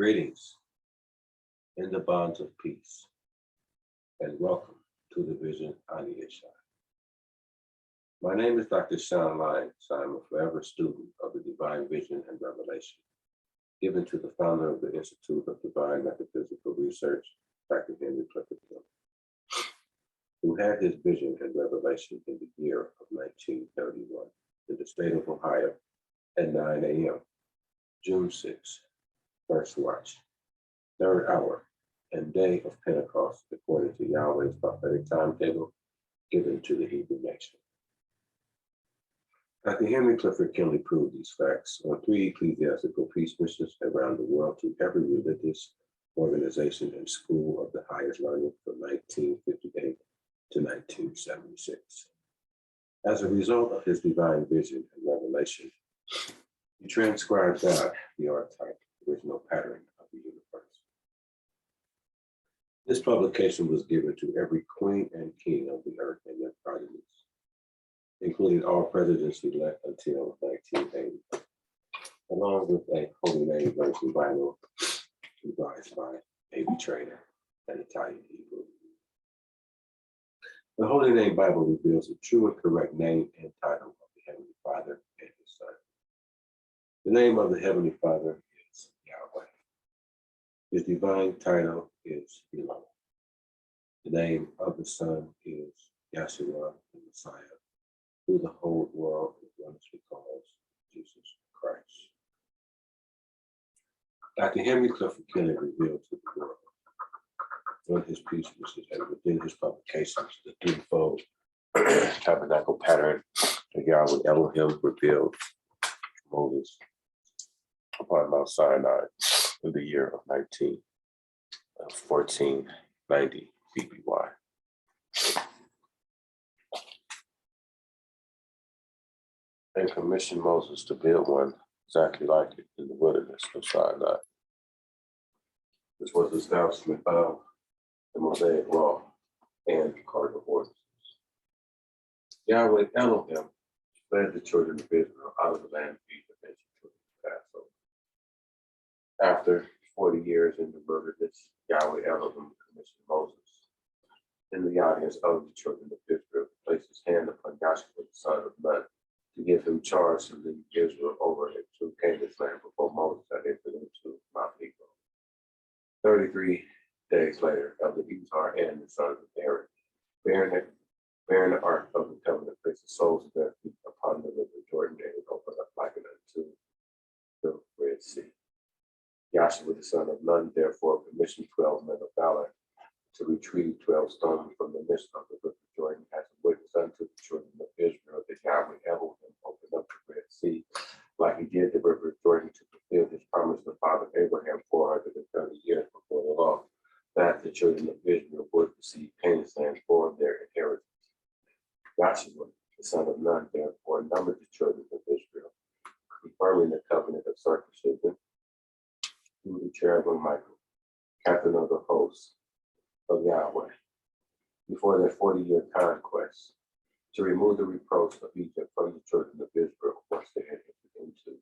Greetings in the bonds of peace, and welcome to the Vision on the Ishi. My name is Dr. Lyons. I'm a forever student of the Divine Vision and Revelation, given to the founder of the Institute of Divine Metaphysical Research, Dr. Henry Clifford, who had his vision and revelation in the year of 1931 in the state of Ohio at 9 a.m., June 6, first watch, third hour, and day of Pentecost, according to Yahweh's prophetic timetable given to the Hebrew nation. Dr. Henry Clifford Kinley proved these facts on 3 ecclesiastical peace missions around the world to every religious organization and school of the highest learning from 1958 to 1976. As a result of his divine vision and revelation, he transcribed God, the archetype, original pattern of the universe. This publication was given to every queen and king of the earth and their progenies, including all presidents elect until 1980, along with a Holy Name version vial revised by A.B. Trainer and Italian Hebrew. The Holy Name Bible reveals the true and correct name and title of the Heavenly Father and His Son. The name of the Heavenly Father is Yahweh. His divine title is Elon. The name of the Son is Yahshua, the Messiah, who the whole world honestly calls Jesus Christ. Dr. Henry Clifford Kinley revealed to the world on his peace missions and within his publications the threefold tabernacle pattern that Yahweh Elohim revealed to Moses upon Mount Sinai in the year of 1490 BBY. And commissioned Moses to build one exactly like it in the wilderness of Sinai. This was the establishment of the Mosaic Law and the cardinal ordinances. Yahweh Elohim led the children of Israel out of the land of Egypt and to the Passover. After 40 years in the wilderness, Yahweh Elohim commissioned Moses in the audience of the children of Israel to place his hand upon Yahshua, the son of Nun, to give him charge to lead Israel over into Canaan's land before Moses had entered into Mount Nebo. 33 days later, Elder Izhar and the sons of Aaron, bearing the ark of the covenant, placed the soles of their feet upon the river Jordan, and it opened up like it unto the Red Sea. Yahshua, the son of Nun, therefore commissioned 12 men of valor to retrieve 12 stones from the midst of the river Jordan as a witness unto the children of Israel that Yahweh Elohim opened up the Red Sea, like he did the river Jordan, to fulfill his promise to Father Abraham 430 years before the law, that the children of Israel would receive Canaan's land for their inheritance. Yahshua, the son of Nun, therefore numbered the children of Israel, confirming the covenant of circumcision through the cherubim Michael, captain of the hosts of Yahweh, before their 40-year conquest, to remove the reproach of Egypt from the children of Israel once they had entered into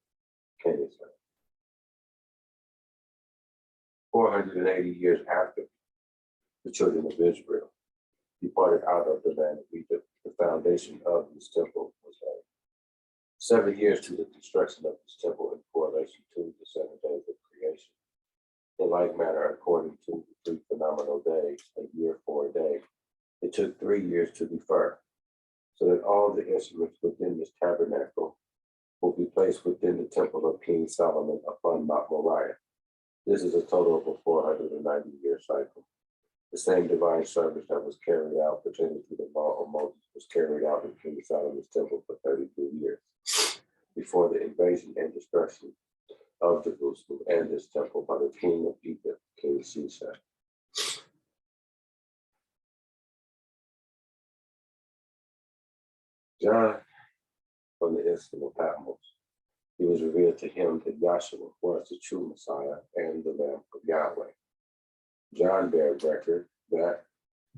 Canaan's land. 480 years after the children of Israel departed out of the land of Egypt, the foundation of this temple was laid. 7 years to the construction of this temple in correlation to the 7 days of creation. In like manner, according to the 3 phenomenal days, a year for a day, it took 3 years to defer, so that all the instruments within this tabernacle will be placed within the temple of King Solomon upon Mount Moriah. This is a total of a 490-year cycle. The same divine service that was carried out pertaining to the law of Moses was carried out in King Solomon's temple for 32 years, before the invasion and destruction of Jerusalem and this temple by the king of Egypt, King Shishak. John, from the instant of Patmos, it was revealed to him that Yahshua was the true Messiah and the Lamb of Yahweh. John bears record that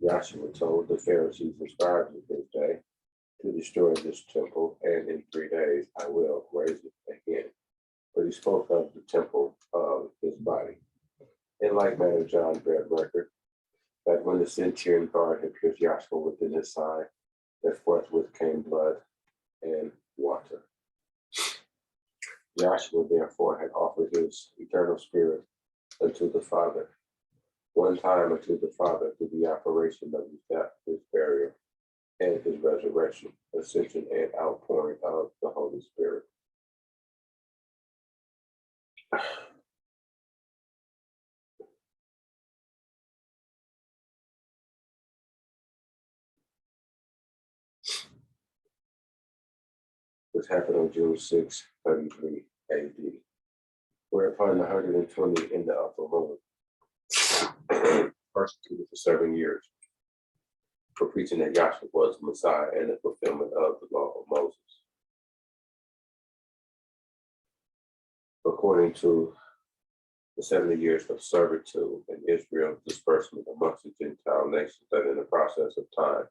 Yahshua told the Pharisees and scribes of his day to destroy this temple, and in 3 days I will raise it again. But he spoke of the temple of his body. like manner, John bear record that when the centurion guard had pierced Yahshua within his side, that forthwith came blood and water. Yahshua therefore had offered his eternal spirit unto the Father, one time unto the Father through the operation of his death, his burial, and his resurrection, ascension, and outpouring of the Holy Spirit. Which happened on June 6, 33 AD, whereupon the 120 in the upper room persecuted for 7 years for preaching that Yahshua was the Messiah and the fulfillment of the law of Moses. According to the 70 years of servitude in Israel's disbursement amongst the Gentile nations, that in the process of time,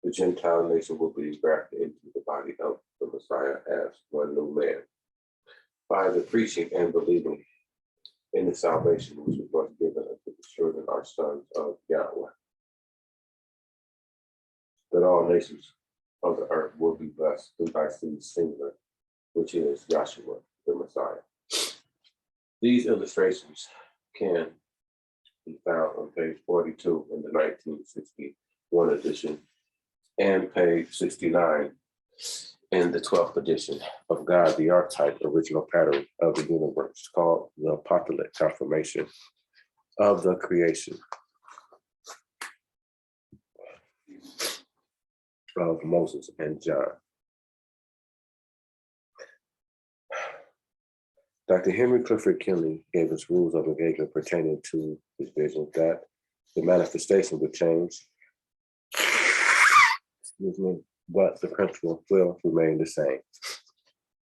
the Gentile nation will be grafted into the body of the Messiah as one new man by the preaching and believing in the salvation which was once given unto the children, our sons of Yahweh. That all nations of the earth will be blessed through thy seed singular, which is Yahshua, the Messiah. These illustrations can be found on page 42 in the 1961 edition and page 69 in the 12th edition of God, the Archetype, original pattern of the universe, called the Apocalyptic Confirmation of the Creation of Moses and John. Dr. Henry Clifford Kinley gave us rules of engagement pertaining to his vision that the manifestation would change, but the principle will remain the same.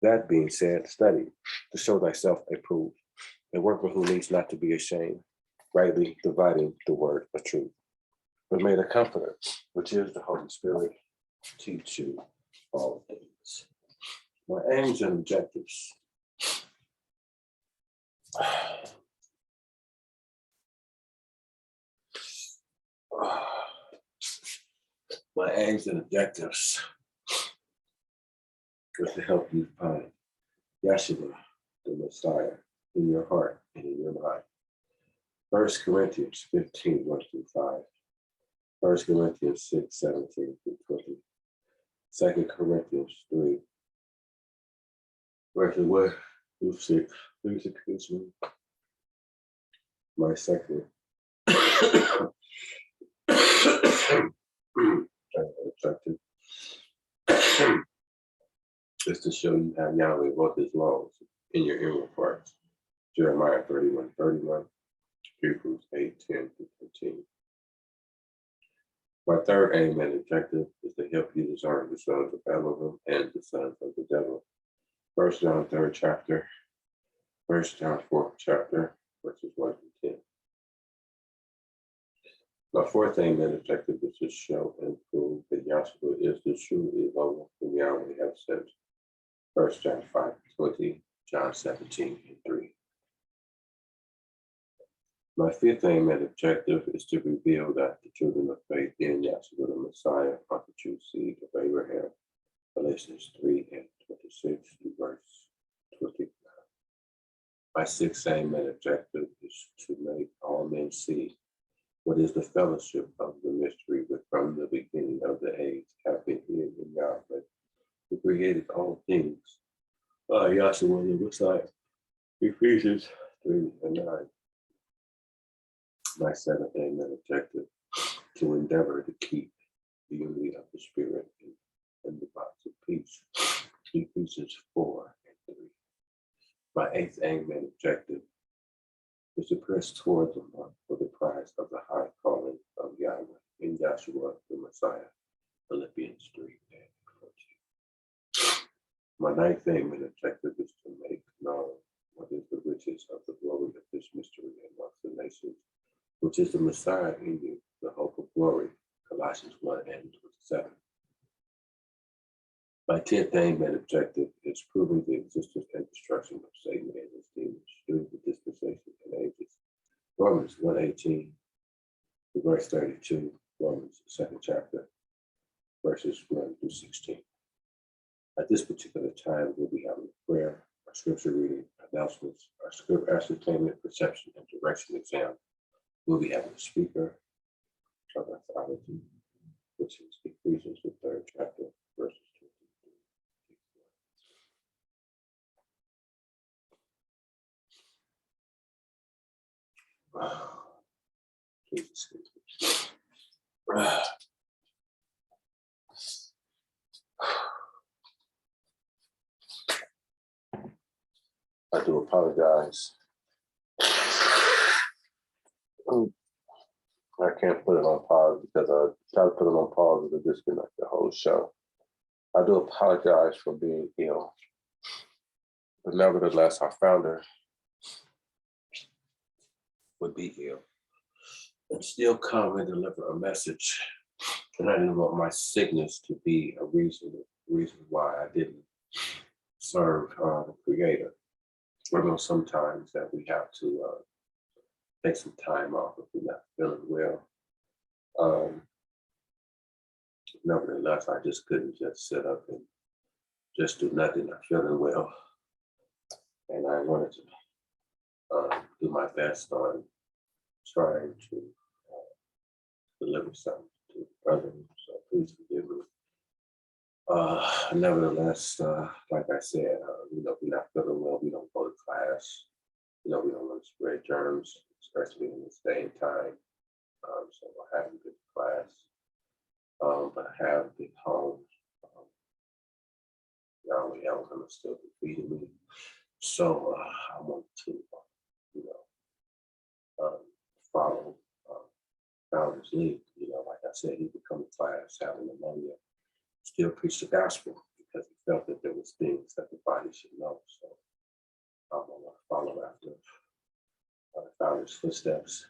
That being said, study to show thyself approved, a workman who needs not to be ashamed, rightly dividing the word of truth. But may the Comforter, which is the Holy Spirit, teach you all things. My aims and objectives. My aims and objectives was to help you find Yahshua, the Messiah, in your heart and in your mind. 1 Corinthians 15, 1 through 5. 1 Corinthians 6, 17 through 20. 2 Corinthians 3, verses 1 through 6. Please excuse me. My second objective is to show you how Yahweh wrote his laws in your inward parts. Jeremiah 31, 31, Hebrews 8, 10 through 15. My third aim and objective is to help you discern the sons of Elohim and the sons of the devil. 1 John 3rd chapter, 1 John 4th chapter, verses 1 through 10. My fourth aim and objective is to show and prove that Yahshua is the true Elohim whom Yahweh has sent. 1 John 5, 20, John 17, and 3. My fifth aim and objective is to reveal that the children of faith in Yahshua the Messiah are the true seed of Abraham. Galatians 3 and 26 through verse 29. My sixth aim and objective is to make all men see what is the fellowship of the mystery which from the beginning of the age have been hid in Yahweh, who created all things. Yahshua the Messiah. Ephesians 3 and 9. My seventh aim and objective, to endeavor to keep the unity of the Spirit in the bonds of peace. Ephesians 4 and 3. My eighth aim and objective is to press toward the mark for the prize of the high calling of Yahweh in Yahshua the Messiah. Philippians 3 and 14. My ninth aim and objective is to make known what is the riches of the glory of this mystery amongst the nations, which is the Messiah in you, the hope of glory. Colossians 1 and 27. My 10th aim and objective is proving the existence and destruction of Satan and his demons through the dispensation and ages, Romans 1:18 to verse 32, Romans 2nd chapter, verses 1 through 16. At this particular time, we'll be having a prayer, our scripture reading, announcements, our script ascertainment, perception, and direction exam. We'll be having a speaker of authority, which is Ephesians, the 3rd chapter, verses 2 please excuse me. I do apologize. I can't put it on pause because I tried to put it on pause and disconnect the whole show. I do apologize for being ill. But nevertheless, our founder would be ill and still come and deliver a message. And I didn't want my sickness to be a reason why I didn't serve the Creator. I know sometimes that we have to take some time off if we're not feeling well. Nevertheless, I just couldn't just sit up and just do nothing, not feeling well. And I wanted to do my best on trying to deliver something to others. So please forgive me. Nevertheless, like I said, we're not feeling well. We don't go to class. We don't want to spread germs, especially in this day and time. So I haven't been to class, but I have been home. Yahweh Elohim is still defeating me. So I want to, follow Founder's lead. Like I said, he would come to class having pneumonia, still preach the gospel because he felt that there was things that the body should know. So I want to follow after the Founder's footsteps.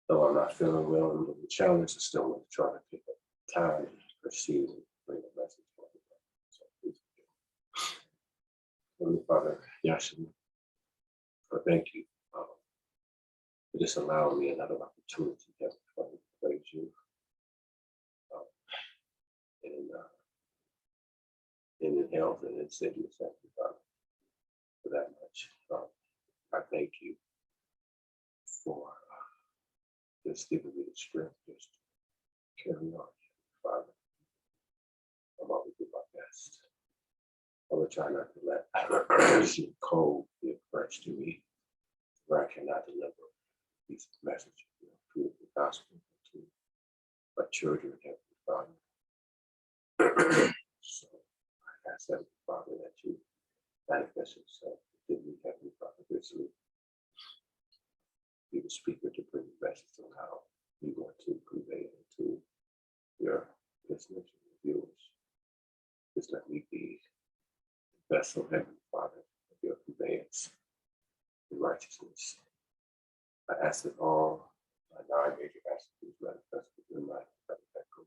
Though I'm not feeling well and with the challenge, I still want to try to pick up time and proceed and bring a message for everybody. So please forgive me. Heavenly Father, Yahshua, I thank you for just allowing me another opportunity to praise you. And in health and in sickness, thank you, Father, for that much. I thank you for just giving me the strength just to carry on, Father. I'm always do my best. I will try not to let cold be a crutch to me, where I cannot deliver these messages through the gospel to my children, Heavenly Father. So I ask Heavenly Father that you manifest yourself within me, Heavenly Father, richly. Be the speaker to bring the message on how you want to convey it to your listeners and viewers. Just let me be the vessel, Heavenly Father, of your conveyance in righteousness. I ask that all my 9 major attributes manifest within my hypothetical.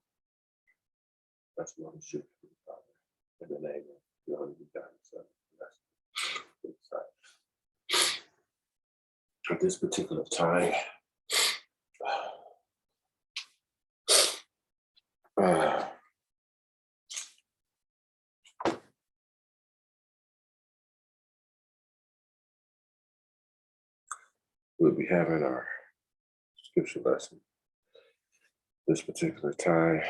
That's what I should do, Father. In the name of the only begotten Son, at this particular time, we'll be having our scripture lesson. This particular time,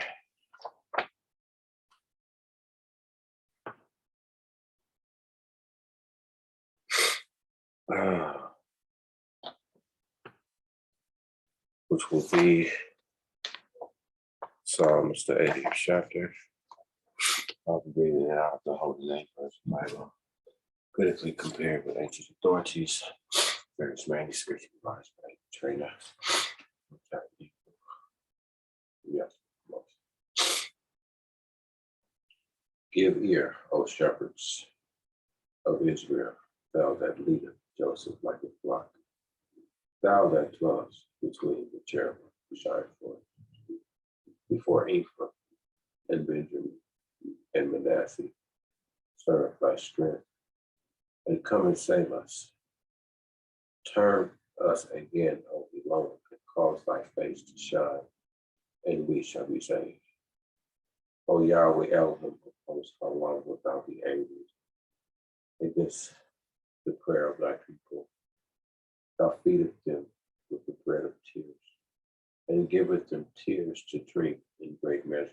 which will be Psalms, the 80th chapter. I'll be reading it out of the Holy Name Version Bible, critically compared with ancient authorities, various manuscripts revised by Trainer. Yes. Give ear, O shepherds of Israel, thou that leadeth Joseph like a flock, thou that dwellest between the cherubim who shine forth before Ephraim and Benjamin and Manasseh, serve thy strength, and come and save us. Turn us again, O Lord, and cause thy face to shine, and we shall be saved. O Yahweh Elohim, of hosts, how long wilt thou be angry against the prayer of thy people? Thou feedest them with the bread of tears, and giveth them tears to drink in great measures.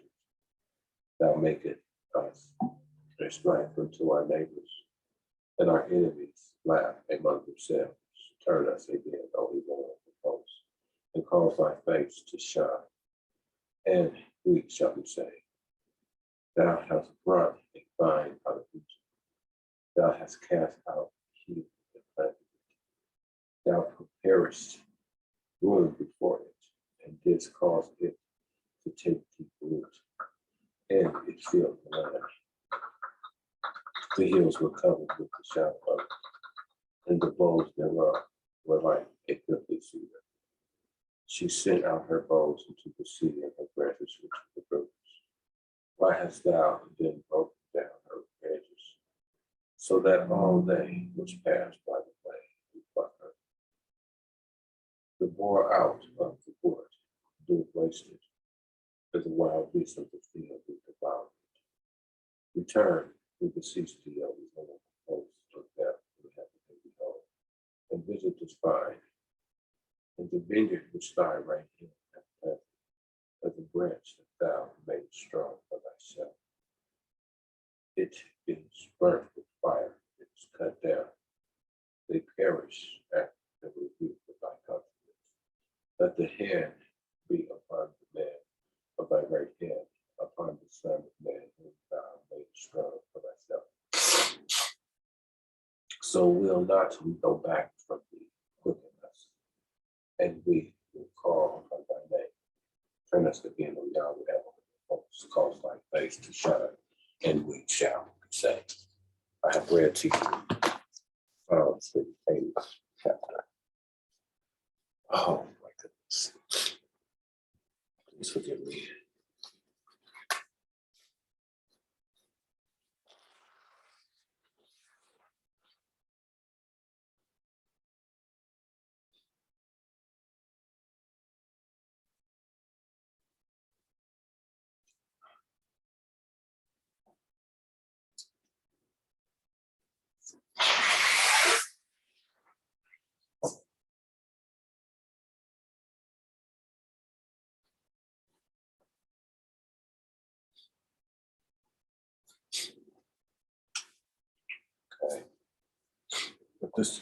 Thou makest us a strife unto our neighbors, and our enemies laugh among themselves. Turn us again, O Lord of hosts, and cause thy face to shine, and we shall be saved. Thou hast brought a vine out of Egypt. Thou hast cast out the heathen and planted it. Thou preparest room before it, and didst cause it to take deep root, and it filled the land. The hills were covered with the shadow of it, and the boughs thereof were like a goodly cedar. She sent out her boughs into the sea, and her branches into the rivers. Why hast thou then broken down her edges, so that all they which pass by the way do pluck her? The bore out of the wood do waste it, as the wild beasts of the field do devour it. Return, we beseech thee, O Lord of hosts, of that we have to behold, and visit this vine, and the vineyard which thy right hand hath planted, as a branch that thou made strong for thyself. It is burnt with fire, it is cut down. They perish at the rebuke of thy countenance. Let the hand be upon the man of thy right hand, upon the Son of Man whom thou made strong for thyself. So will not we go back from thee, quicken us, and we will call upon thy name. Turn us again, O Yahweh, Elohim, cause thy face to shine, and we shall be saved. I have read to you Psalms 38 chapter. Oh my goodness. Please forgive me. Okay. But this,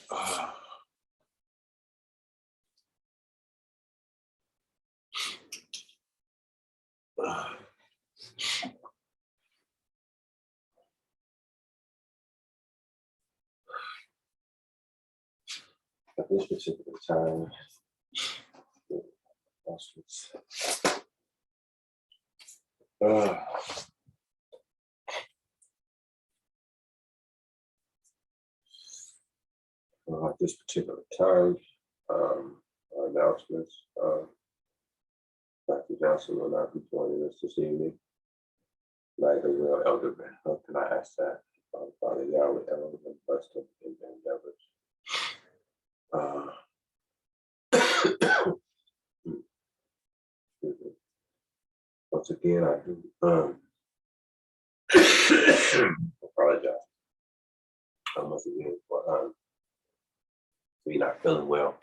at this particular time, at this particular time, our announcements, Dr. Johnson will not be joining us this evening. Neither will Elder Ben. How can I ask that? Father Yahweh, Elohim, bless them in their endeavors. Once again, I do apologize. Once again for me not feeling well.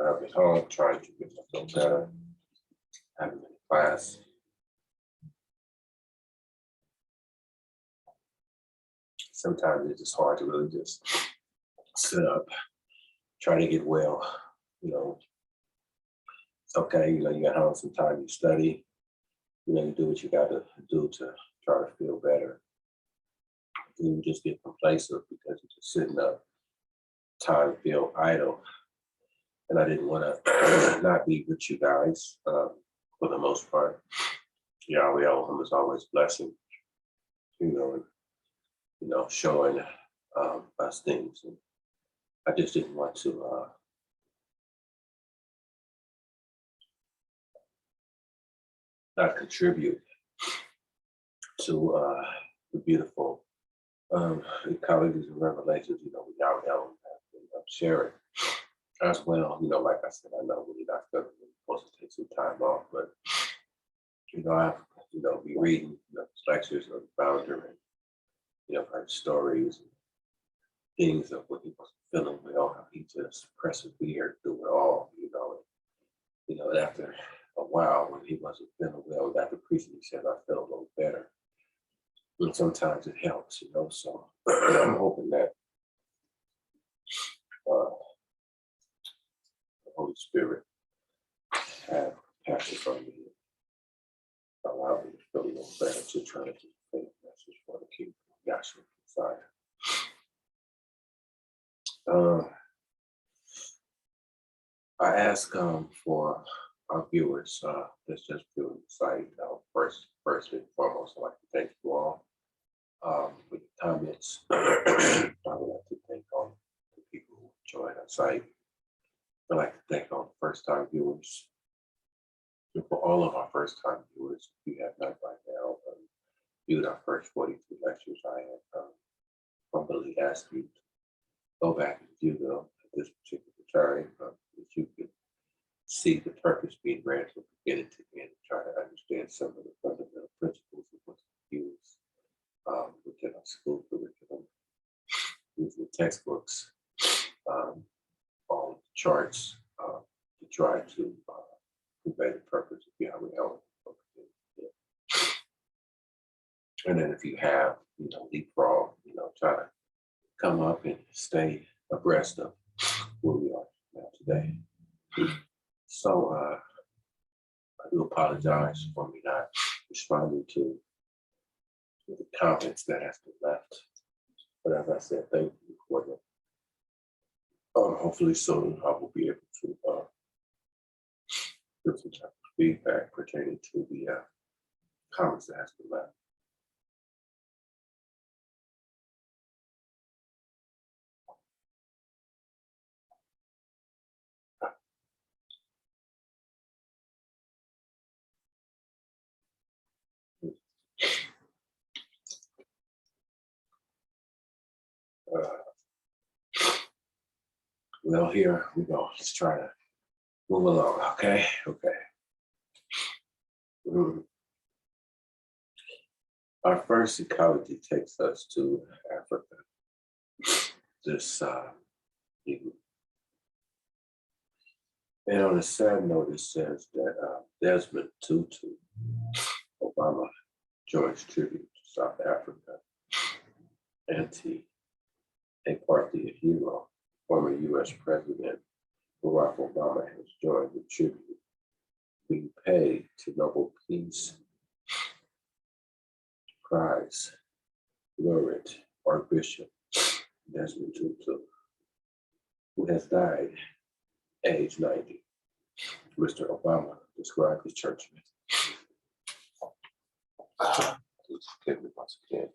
I've been home trying to get myself better. I haven't been in class. Sometimes it's just hard to really just sit up, try to get well. You know, it's okay. You know, you got home sometime, you study. You know, you do what you got to do to try to feel better. You just get complacent because you're just sitting up, time feel idle. And I didn't want to not be with you guys for the most part. Yahweh Elohim is always blessing, and showing us things. And I just didn't want to not contribute to the beautiful ecologies and revelations, with Yahweh Elohim have been sharing as well. Like I said, I know we're not going to be supposed to take some time off, but I've be reading lectures on the founder and heard stories and things of what he was feeling well, how he just persevered through it all, and after a while when he wasn't feeling well, after preaching, he said, I feel a little better. And sometimes it helps, so I'm hoping that the Holy Spirit have passion from me and allow me to feel a little better to try to keep the faith message for the kingdom of Yahshua Messiah. I ask for our viewers that's just viewing the site. First and foremost, I'd like to thank you all for your comments. I would like to thank all the people who joined our site. I'd like to thank all the first-time viewers. And for all of our first-time viewers, if you have not by now viewed our first 42 lectures, I have humbly asked you to go back and view them at this particular time, that you can see the purpose being read from beginning to end, and try to understand some of the fundamental principles of what's used within our school curriculum, using the textbooks, all the charts, to try to convey the purpose of Yahweh Elohim. And then if you have, leapfrog, try to come up and stay abreast of where we are now today. So I do apologize for me not responding to the comments that has been left. But as I said, thank you for them. Hopefully soon I will be able to give some type of feedback pertaining to the comments that has been left. Well, here we go. Let's try to move along. Okay. Our first ecology takes us to Africa. This and on a sad note, it says that Desmond TuTu, Obama joins tribute to South Africa, anti-apartheid hero, former U.S. President Barack Obama has joined the tribute being paid to Nobel Peace Prize laureate Archbishop Desmond TuTu, who has died age 90. Mr. Obama described his churchman. Please forgive me once again.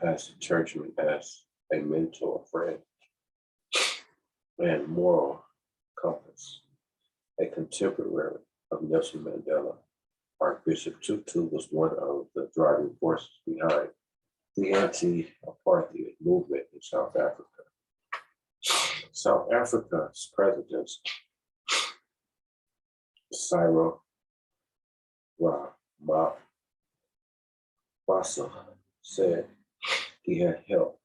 As a churchman, as a mentor, friend, and moral compass, a contemporary of Nelson Mandela, Archbishop TuTu was one of the driving forces behind the anti-apartheid movement in South Africa. South Africa's president, Cyril Ramaphosa, said he had helped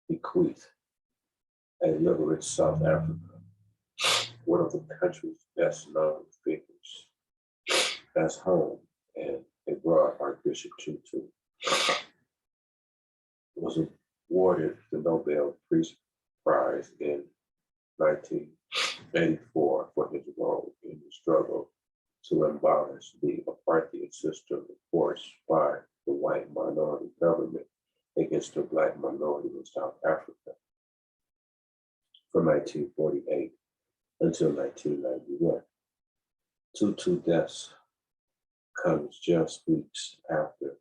bequeath a liberate South Africa, one of the country's best known figures, as home, and abroad. Archbishop TuTu was awarded the Nobel Peace Prize in 1984 for his role in the struggle to abolish the apartheid system enforced by the white minority government against the black minority in South Africa from 1948 until 1991. TuTu death comes just weeks after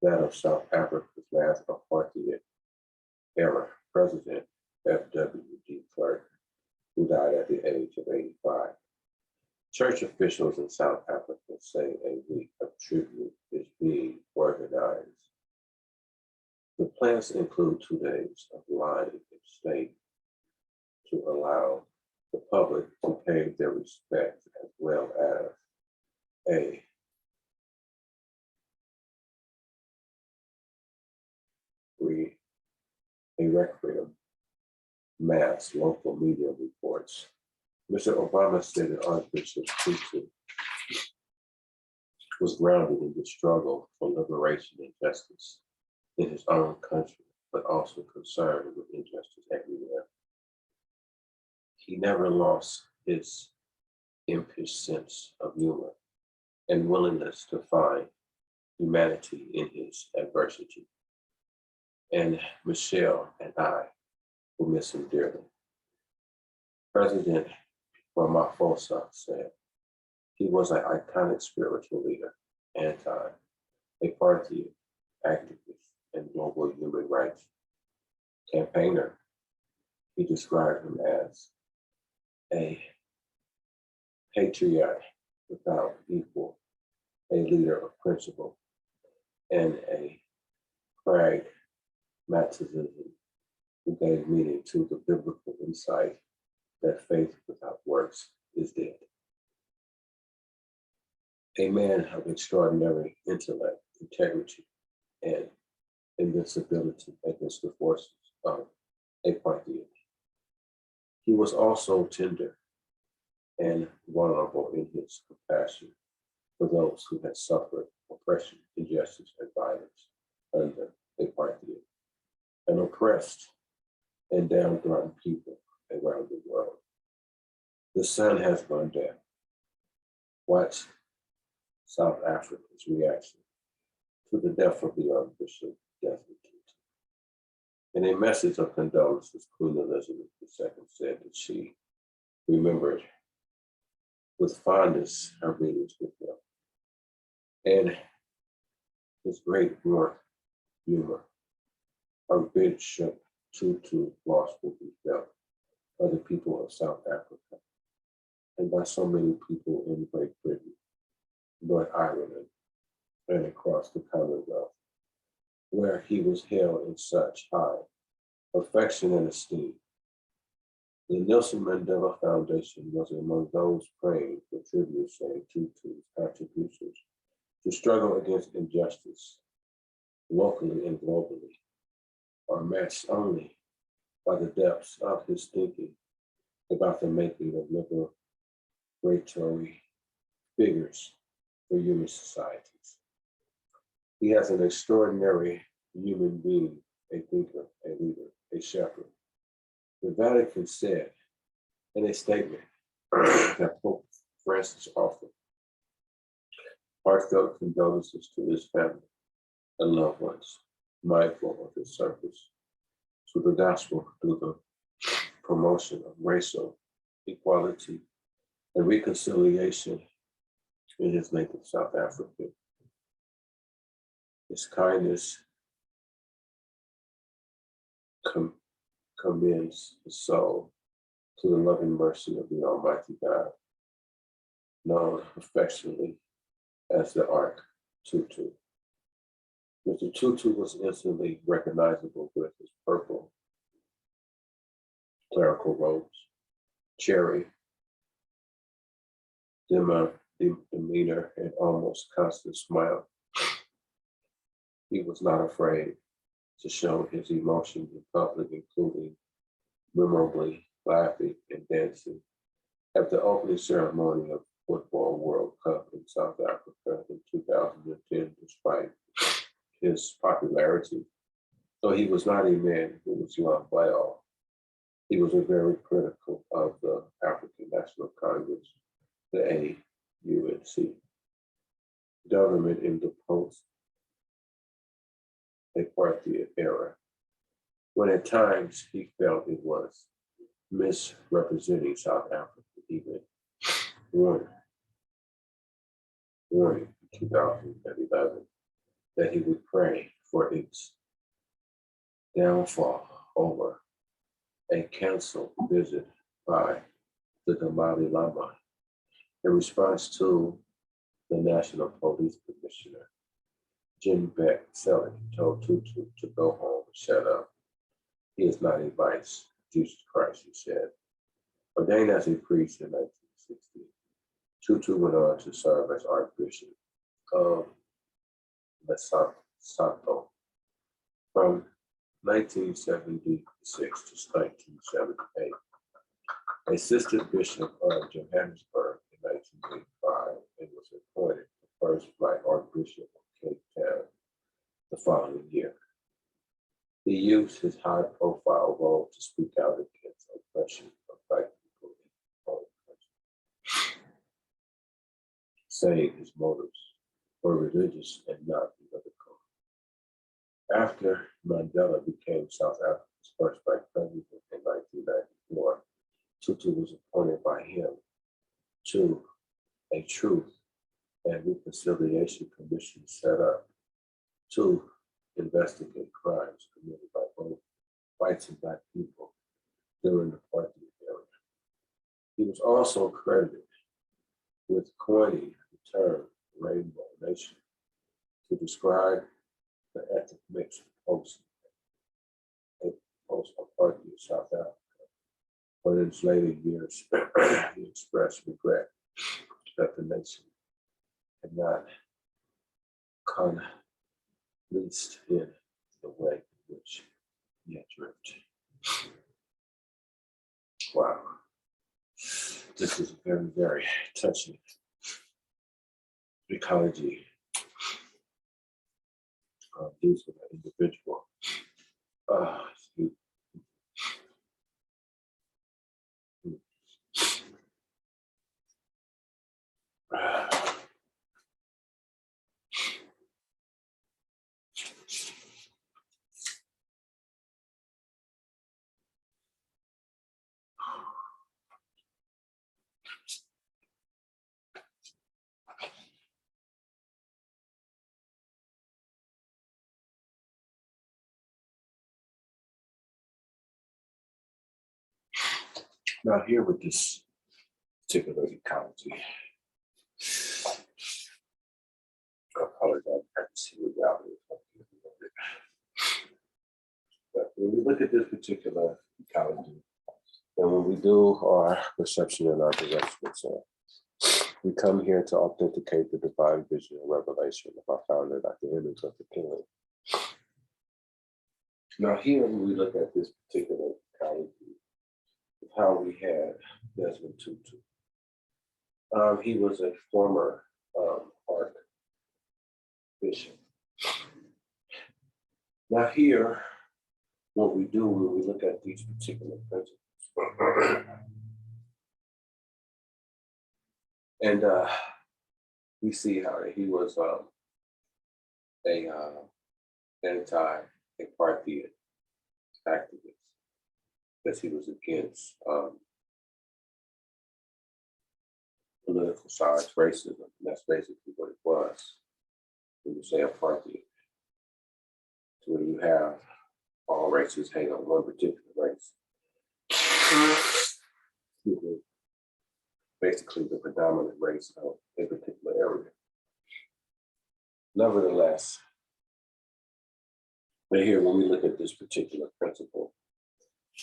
that of South Africa's last apartheid era president, F.W.D. Clerk, who died at the age of 85. Church officials in South Africa say a week of tribute is being organized. The plans include 2 days of lying in state to allow the public to pay their respects, as well as a requiem mass, local media reports. Mr. Obama said that Archbishop TuTu was grounded in the struggle for liberation and justice in his own country, but also concerned with injustice everywhere. He never lost his impish sense of humor and willingness to find humanity in his adversity. And Michelle and I will miss him dearly. President Ramaphosa said he was an iconic spiritual leader, anti-apartheid activist, and global human rights campaigner. He described him as a patriot without equal, a leader of principle, and a pragmatism who gave meaning to the biblical insight that faith without works is dead. A man of extraordinary intellect, integrity, and invincibility against the forces of apartheid. He was also tender and vulnerable in his compassion for those who had suffered oppression, injustice, and violence under apartheid, and oppressed and downtrodden people around the world. The sun has gone down. Watch South Africa's reaction to the death of the Archbishop Desmond TuTu. In a message of condolences, Queen Elizabeth II said that she remembered with fondness her meetings with him and his great warmth, humor. Archbishop TuTu lost will be felt by the people of South Africa and by so many people in Great Britain, North Ireland, and across the Commonwealth, where he was held in such high affection and esteem. The Nelson Mandela Foundation was among those praying for tribute, saying TuTu's contributions to struggle against injustice, locally and globally, are matched only by the depths of his thinking about the making of liberatory figures for human societies. He has an extraordinary human being, a thinker, a leader, a shepherd. The Vatican said in a statement that Pope Francis offered heartfelt condolences to his family and loved ones, mindful of his service to the gospel through the promotion of racial equality and reconciliation in his native South Africa. His kindness commends his soul to the loving mercy of the Almighty God, known affectionately as the Arch TuTu. Mr. TuTu was instantly recognizable with his purple clerical robes, cherry demeanor, and almost constant smile. He was not afraid to show his emotions in public, including memorably laughing and dancing at the opening ceremony of Football World Cup in South Africa in 2010, despite his popularity. Though he was not a man who was loved by all, he was very critical of the African National Congress, the AUNC, government in the post-apartheid era, when at times he felt it was misrepresenting South Africa, even warning in 2011 that he would pray for its downfall over a canceled visit by the Dalai Lama in response to the National Police Commissioner, Jim Beck Selleck, told Tutu to go home and shut up. He is not a vice, Jesus Christ, he said. Ordained as a priest in 1960, Tutu went on to serve as Archbishop of Lesotho from 1976 to 1978. Assistant Bishop of Johannesburg in 1985 and was appointed the first Black Archbishop of Cape Town the following year. He used his high-profile role to speak out against oppression of Black people in his own country, saying his motives were religious and not political. After Mandela became South Africa's first Black president in 1994, Tutu was appointed by him to a Truth and Reconciliation Commission set up to investigate crimes committed by both whites and Black people during the apartheid era. He was also credited with coining the term Rainbow Nation to describe the ethnic mix post-apartheid South Africa. But in his later years, he expressed regret that the nation had not least in the way in which he had dreamt. Wow. This is a very, very touching ecology deals with an individual. Now here with this particular ecology, I apologize, I can see the reality of it. But when we look at this particular ecology, and when we do our perception and our directions, we come here to authenticate the divine vision and revelation of our founder, Dr. Image of the King. Now here, when we look at this particular ecology, how we had Desmond TuTu. He was a former Archbishop. Now here, what we do when we look at these particular principles, and we see how he was a anti-apartheid activist, because he was against political sides, racism. And that's basically what it was when you say apartheid. So when you have all races hang on one particular race, basically the predominant race of a particular area. Nevertheless, but here when we look at this particular principle,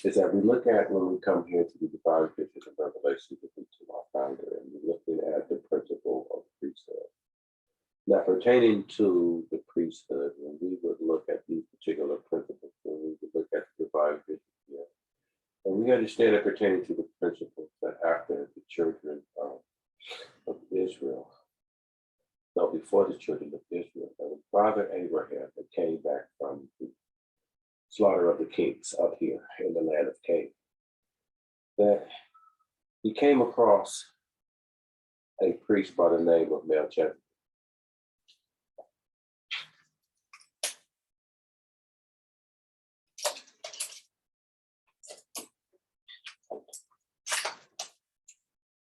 is that we look at when we come here to the divine vision and revelation given to our founder, and we're looking at the principle of priesthood. Now, pertaining to the priesthood, when we would look at these particular principles, when we would look at the divine vision here, and we understand that pertaining to the principles that after the children of Israel, no, before the children of Israel, that when Father Abraham that came back from the slaughter of the kings up here in the land of Canaan, that he came across a priest by the name of Melchizedek.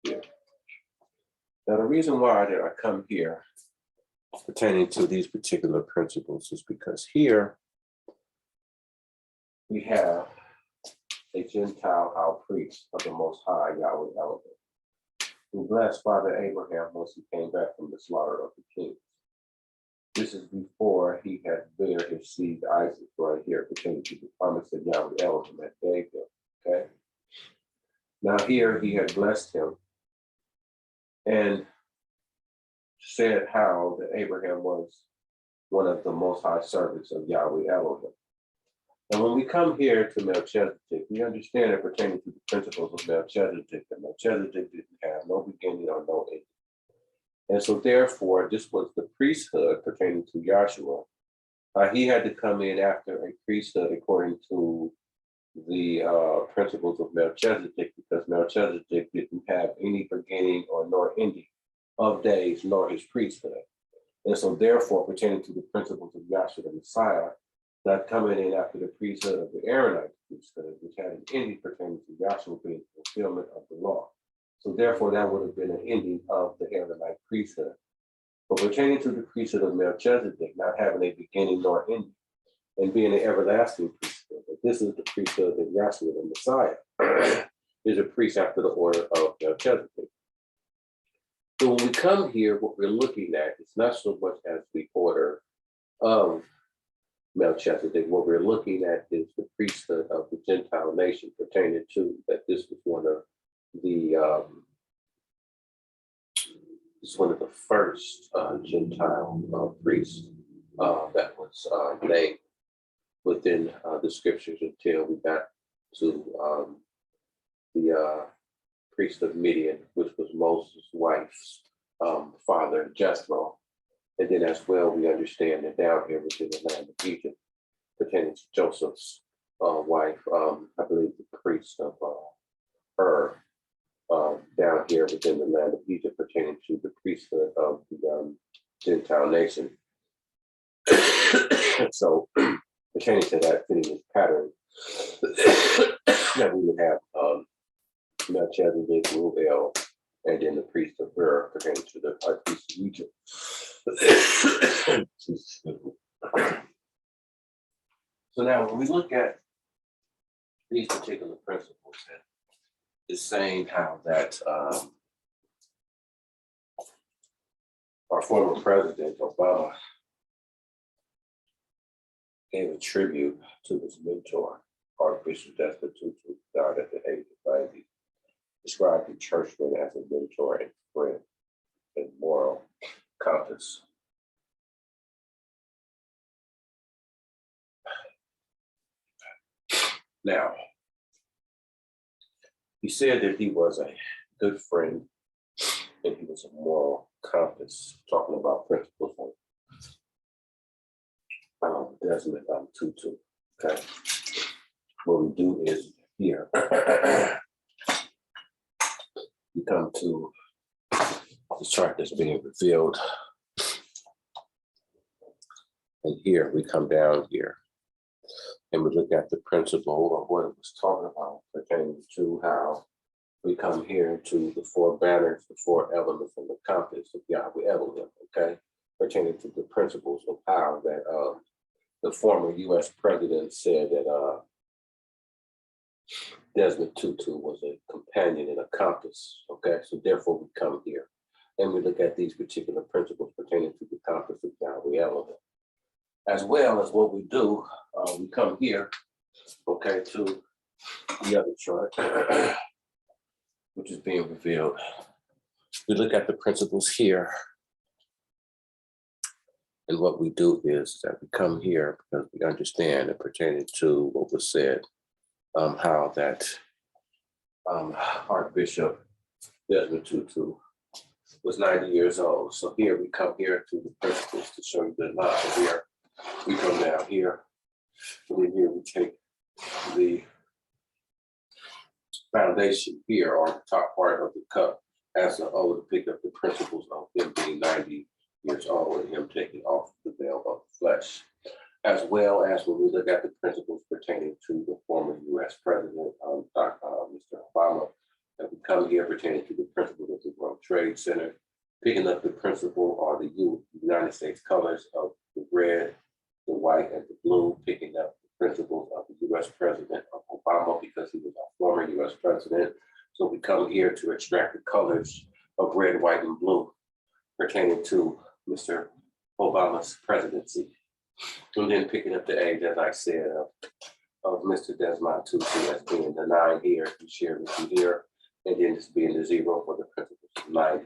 Yeah. Now the reason why that I come here pertaining to these particular principles is because here we have a Gentile high priest of the Most High Yahweh Elohim, who blessed Father Abraham once he came back from the slaughter of the kings. This is before he had bared his seed Isaac, right here, pertaining to the promise that Yahweh Elohim had gave him. Okay. Now here he had blessed him and said how that Abraham was one of the Most High servants of Yahweh Elohim. And when we come here to Melchizedek, we understand it pertaining to the principles of Melchizedek, that Melchizedek didn't have no beginning or no end. And so therefore, this was the priesthood pertaining to Yahshua. He had to come in after a priesthood according to the principles of Melchizedek, because Melchizedek didn't have any beginning or nor ending of days, nor his priesthood. And so therefore, pertaining to the principles of Yahshua the Messiah, that coming in after the priesthood of the Aaronite priesthood, which had an ending pertaining to Yahshua being the fulfillment of the law. So therefore, that would have been an ending of the Aaronite priesthood. But pertaining to the priesthood of Melchizedek, not having a beginning nor ending, and being an everlasting priesthood, but this is the priesthood of Yahshua the Messiah, is a priest after the order of Melchizedek. So when we come here, what we're looking at is not so much as the order of Melchizedek. What we're looking at is the priesthood of the Gentile nation, pertaining to that this was one of the first Gentile priests that was named within the scriptures until we got to the priest of Midian, which was Moses' wife's father, Jethro. And then as well, we understand that down here within the land of Egypt, pertaining to Joseph's wife, I believe the priest of down here within the land of Egypt, pertaining to the priesthood of the Gentile nation. So pertaining to that fitting this pattern, that we would have Melchizedek, Ruel, and then the priest of pertaining to the high priest of Egypt. So now when we look at these particular principles, it's saying how that our former president, Obama, gave a tribute to his mentor, Archbishop Desmond TuTu, died at the age of 90, described the churchman as a mentor and friend and moral compass. Now, he said that he was a good friend and he was a moral compass, talking about principles of Desmond TuTu. Okay, what we do is here, we come to the chart that's being revealed. And here we come down here and we look at the principle of what it was talking about, pertaining to how we come here to the four banners, the four elements, and the compass of Yahweh Elohim, okay? Pertaining to the principles of how that the former US president said that Desmond TuTu was a companion and a compass, okay? So therefore we come here and we look at these particular principles pertaining to the compass of Yahweh Elohim. As well as what we do, we come here, okay, to the other chart, which is being revealed. We look at the principles here. And what we do is that we come here because we understand it pertaining to what was said, how that Archbishop Desmond TuTu was 90 years old. So here we come here to the principles to show you the line here. We come down here, and then here we take the foundation here, or the top part of the cup, as an O to pick up the principles of him being 90 years old and him taking off the veil of the flesh. As well as when we look at the principles pertaining to the former US President, Mr. Obama, and we come here pertaining to the principles of the World Trade Center, picking up the principle or the United States colors of the red, the white, and the blue, picking up the principles of the US President of Obama because he was our former US president. So we come here to extract the colors of red, white, and blue pertaining to Mr. Obama's presidency. And then picking up the age, as I said, of Mr. Desmond TuTu as being the 9 here, we share with you here, and then this being the 0 for the principles of 90.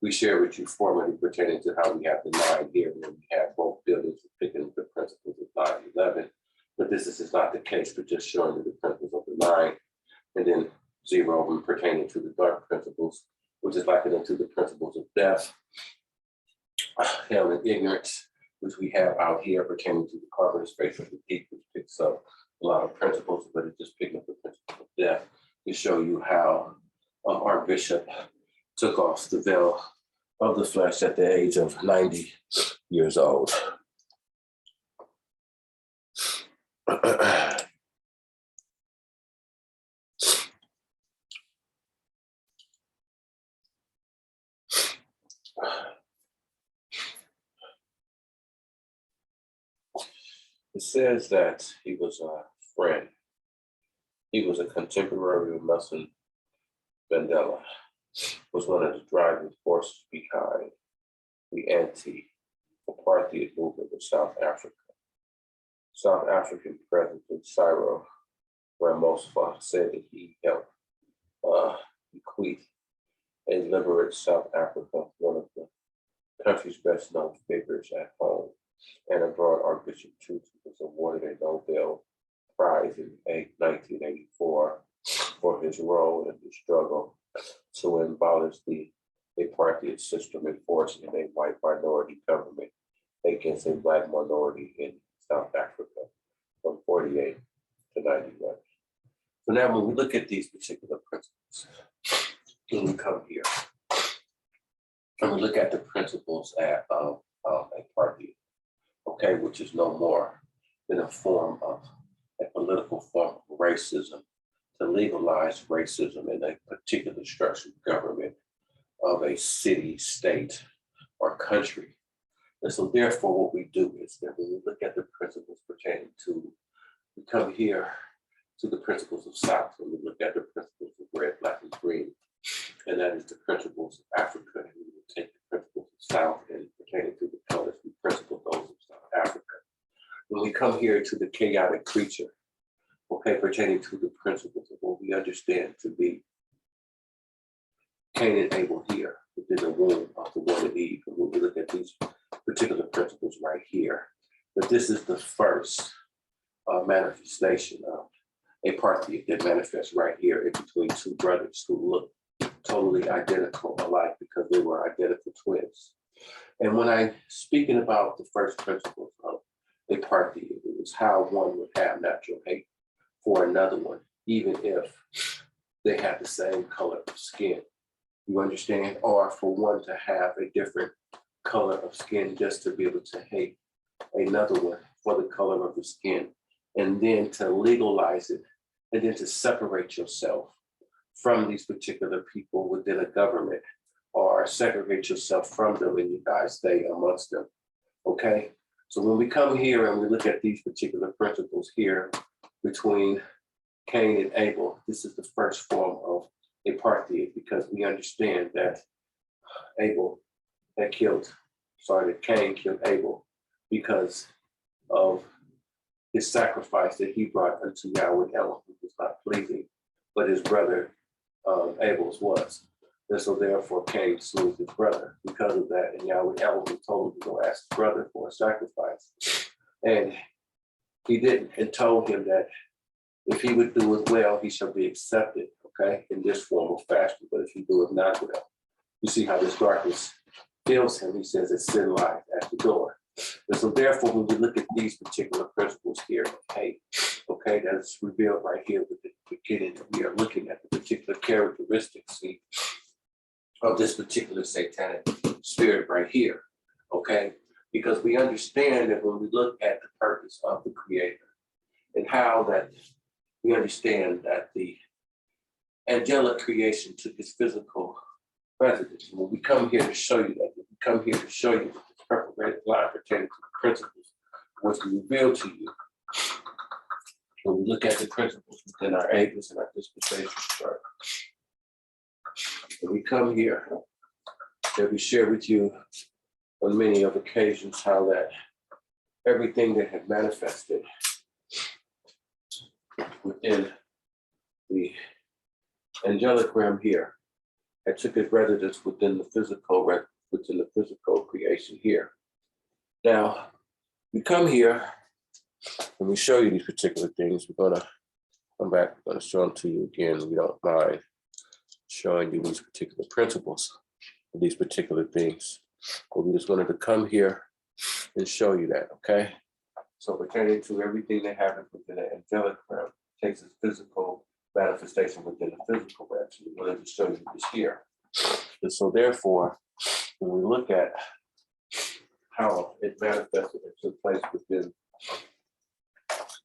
We share with you formally pertaining to how we have the 9 here, and then we have both buildings picking up the principles of 9-11. But this is not the case, but just showing you the principles of the 9, and then 0 of them pertaining to the dark principles, which is likened to the principles of death, hell, and ignorance, which we have out here pertaining to the carbon space of the deep, which picks up a lot of principles, but it's just picking up the principle of death to show you how Archbishop took off the veil of the flesh at the age of 90 years old. It says that he was a friend. He was a contemporary of Nelson Mandela, was one of the driving forces behind the anti-apartheid movement of South Africa. South African President Cyril Ramaphosa said that he helped bequeath a liberate South Africa, one of the country's best known figures at home and abroad. Archbishop TuTu was awarded a Nobel Prize in 1984 for his role in the struggle to abolish the apartheid system enforced in a white minority government against a black minority in South Africa from 48 to 91. So now when we look at these particular principles, when we come here, and we look at the principles of apartheid, okay, which is no more than a form of a political form of racism to legalize racism in a particular structured government of a city, state, or country. And so therefore what we do is that when we look at the principles pertaining to, we come here to the principles of South, and we look at the principles of red, black, and green, and that is the principles of Africa, and we will take the principles of South and pertaining to the colors, we principle those of South Africa. When we come here to the chaotic creature, okay, pertaining to the principles of what we understand to be Cain and Abel here within the womb of the woman Eve, and when we look at these particular principles right here, that this is the first manifestation of apartheid that manifests right here in between two brothers who look totally identical alike because they were identical twins. And when I'm speaking about the first principles of apartheid, it was how one would have natural hate for another one, even if they had the same color of skin. You understand? Or for one to have a different color of skin just to be able to hate another one for the color of the skin, and then to legalize it, and then to separate yourself from these particular people within a government, or segregate yourself from them and you guys stay amongst them, okay? So when we come here and we look at these particular principles here between Cain and Abel, this is the first form of apartheid because we understand that Cain killed Abel because of his sacrifice that he brought unto Yahweh Elohim, which was not pleasing, but his brother Abel's was. And so therefore Cain slew his brother because of that. And Yahweh Elohim told him to go ask his brother for a sacrifice. And he didn't, and told him that if he would do it well, he shall be accepted, okay, in this form of fashion. But if he do it not well, you see how this darkness fills him. He says that sin lies at the door. And so therefore, when we look at these particular principles here of hate, okay, that's revealed right here with the beginning. We are looking at the particular characteristics of this particular satanic spirit right here, okay? Because we understand that when we look at the purpose of the Creator and how that we understand that the angelic creation took its physical residence. When we come here to show you that, we come here to show you this purple red line pertaining to the principles which we reveal to you. When we look at the principles, we within our ages and our dispensations. Right? And we come here that we share with you on many of occasions how that everything that had manifested within the angelic realm here had took its residence within the physical creation here. Now, we come here and we show you these particular things. We're gonna come back, we're gonna show them to you again. We don't mind showing you these particular principles of these particular things. But we just wanted to come here and show you that, okay? So pertaining to everything that happens within the angelic realm takes its physical manifestation within the physical realm. So we wanted to show you this here. And so therefore, when we look at how it manifested and took place within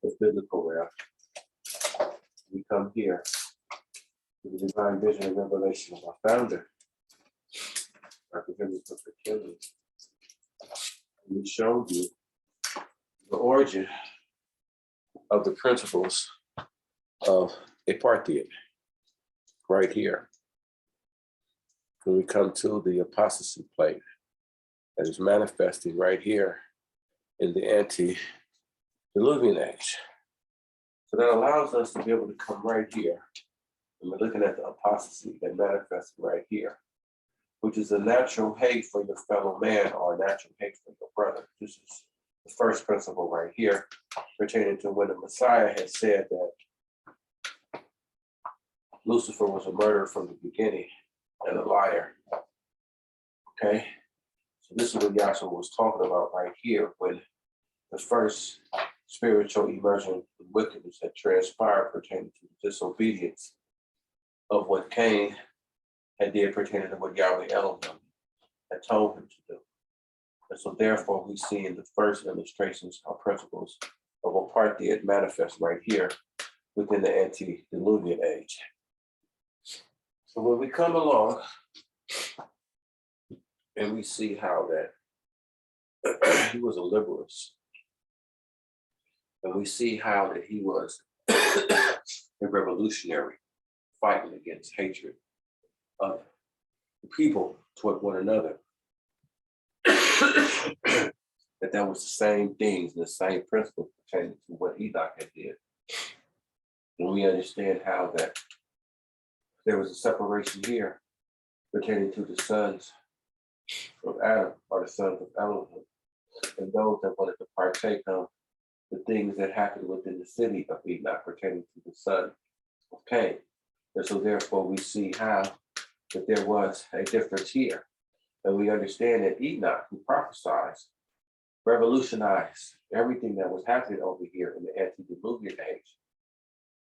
the physical realm, we come here to the divine vision and revelation of our founder, Archbishop TuTu. We showed you the origin of the principles of apartheid right here. When we come to the apostasy plate that is manifesting right here in the antediluvian age. So that allows us to be able to come right here, and we're looking at the apostasy that manifests right here, which is a natural hate for your fellow man or a natural hate for your brother. This is the first principle right here, pertaining to when the Messiah had said that Lucifer was a murderer from the beginning and a liar. Okay? So this is what Yahshua was talking about right here when the first spiritual immersion in wickedness had transpired pertaining to the disobedience of what Cain had did pertaining to what Yahweh Elohim had told him to do. And so therefore we see in the first illustrations or principles of apartheid manifest right here within the antediluvian age. So when we come along and we see how that he was a liberalist, and we see how that he was a revolutionary fighting against hatred of the people toward one another, that was the same things and the same principles pertaining to what Enoch had did. And we understand how that there was a separation here pertaining to the sons of Adam or the sons of Elohim, and those that wanted to partake of the things that happened within the city of Enoch pertaining to the son of Cain. And so therefore we see how that there was a difference here. And we understand that Enoch, who prophesied, revolutionized everything that was happening over here in the antediluvian age.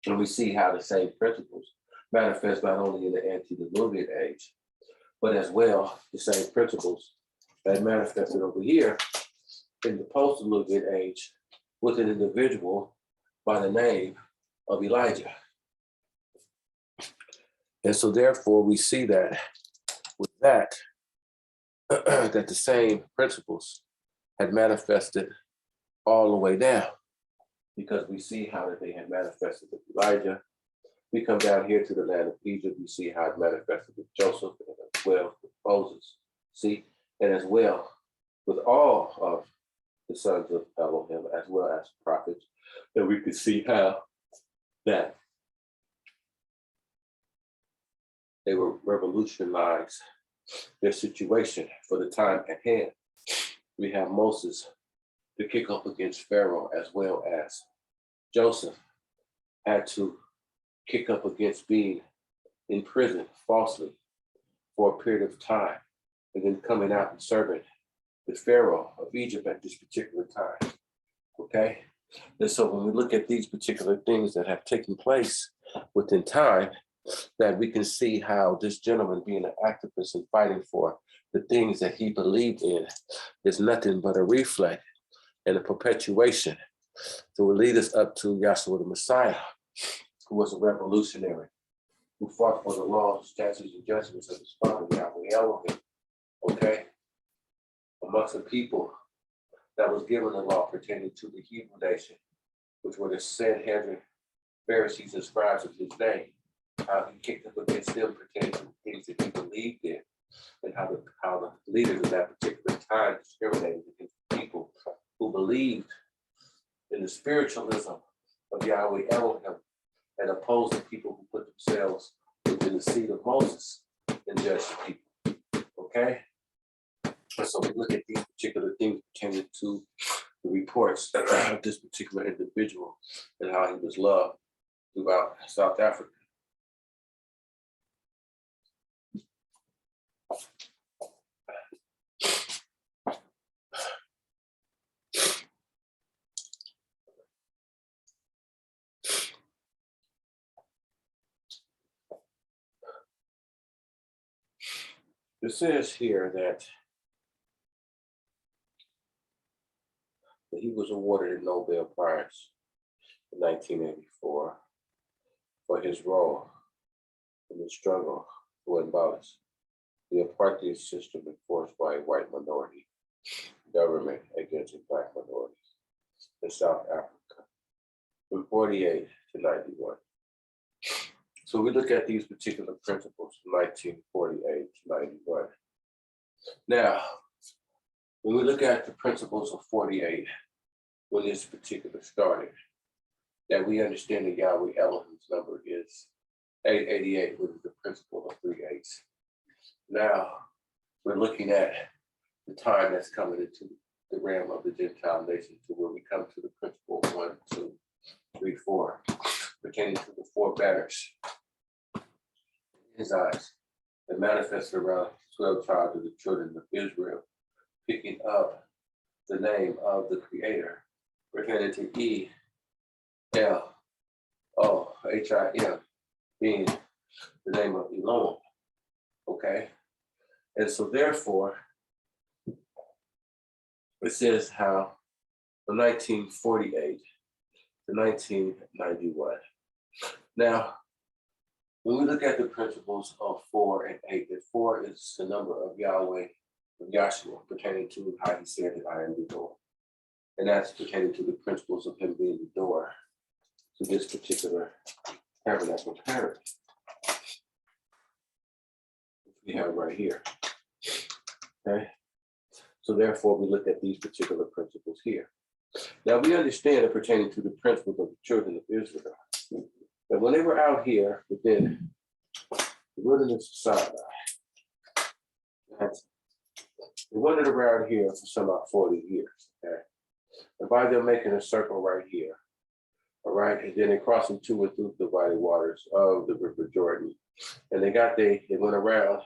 And we see how the same principles manifest not only in the antediluvian age, but as well the same principles that manifested over here in the post-diluvian age with an individual by the name of Elijah. And so therefore we see that with that, that the same principles had manifested all the way down, because we see how that they had manifested with Elijah. We come down here to the land of Egypt, we see how it manifested with Joseph, and as well with Moses, see, and as well with all of the sons of Elohim, as well as prophets, that we could see how that they were revolutionized their situation for the time at hand. We have Moses to kick up against Pharaoh, as well as Joseph had to kick up against being in prison falsely for a period of time, and then coming out and serving the Pharaoh of Egypt at this particular time, okay? And so when we look at these particular things that have taken place within time, that we can see how this gentleman being an activist and fighting for the things that he believed in is nothing but a reflex and a perpetuation that will lead us up to Yahshua the Messiah, who was a revolutionary, who fought for the laws, statutes, and judgments of his father, Yahweh Elohim, okay? Amongst the people that was given the law pertaining to the Hebrew nation, which were the Sanhedrin Pharisees and scribes of his day, how he kicked up against them pertaining to things that he believed in, and how the leaders of that particular time discriminated against people who believed in the spiritualism of Yahweh Elohim and opposed the people who put themselves within the seat of Moses and judged the people. Okay? And so we look at these particular things pertaining to the reports of this particular individual and how he was loved throughout South Africa. It says here that he was awarded a Nobel Prize in 1984 for his role in the struggle to abolish the apartheid system enforced by a white minority government against black minorities in South Africa from 48 to 91. So we look at these particular principles from 1948 to 91. Now, when we look at the principles of 48, when this particular started, that we understand that Yahweh Elohim's number is 888, which is the principle of 3 8s. Now, we're looking at the time that's coming into the realm of the Gentile nation to where we come to the principle 1, 2, 3, 4, pertaining to the 4 banners in his eyes that manifested around 12 tribes of the children of Israel, picking up the name of the Creator, pertaining to E-L-O-H-I-M, being the name of Elohim. Okay? And so therefore, it says how from 1948 to 1991. Now, when we look at the principles of 4 and 8, that 4 is the number of Yahweh, of Yahshua, pertaining to how he said that I am the door. And that's pertaining to the principles of him being the door to this particular tabernacle parent, which we have right here. Okay? So therefore, we look at these particular principles here. Now we understand that pertaining to the principles of the children of Israel, that when they were out here within the wilderness of Sinai, that they wandered around here for some about 40 years. Okay? And by them making a circle right here, all right, and then they crossing to and through the mighty waters of the River Jordan, and they went around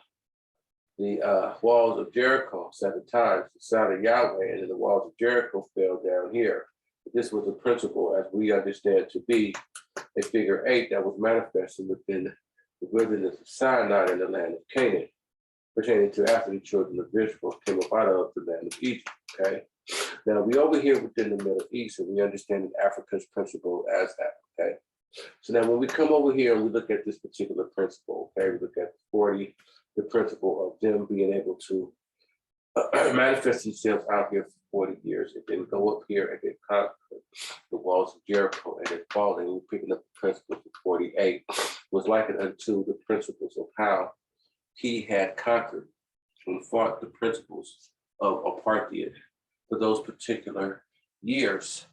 the walls of Jericho 7 times, the sound of Yahweh, and then the walls of Jericho fell down here. But this was a principle, as we understand, to be a figure 8 that was manifested within the wilderness of Sinai in the land of Canaan, pertaining to after the children of Israel came up out of the land of Egypt. Okay. Now we over here within the Middle East, and we understand Africa's principle as that. Okay. So now when we come over here and we look at this particular principle, okay, we look at 40, the principle of them being able to manifest themselves out here for 40 years, and then go up here and then conquer the walls of Jericho and then fall, and we're picking up the principles of 48 was likened unto the principles of how he had conquered and fought the principles of apartheid for those particular years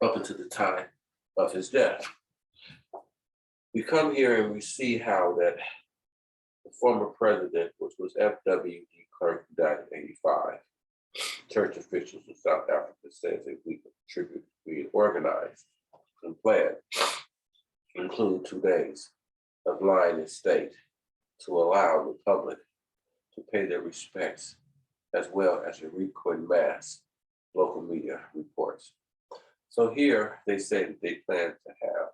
up until the time of his death. We come here and we see how that the former president, which was F.W. de Klerk, who died in 85, church officials in South Africa says a week of tribute being organized and planned to include 2 days of lying in state to allow the public to pay their respects, as well as a recorded mass, local media reports. So here they say that they plan to have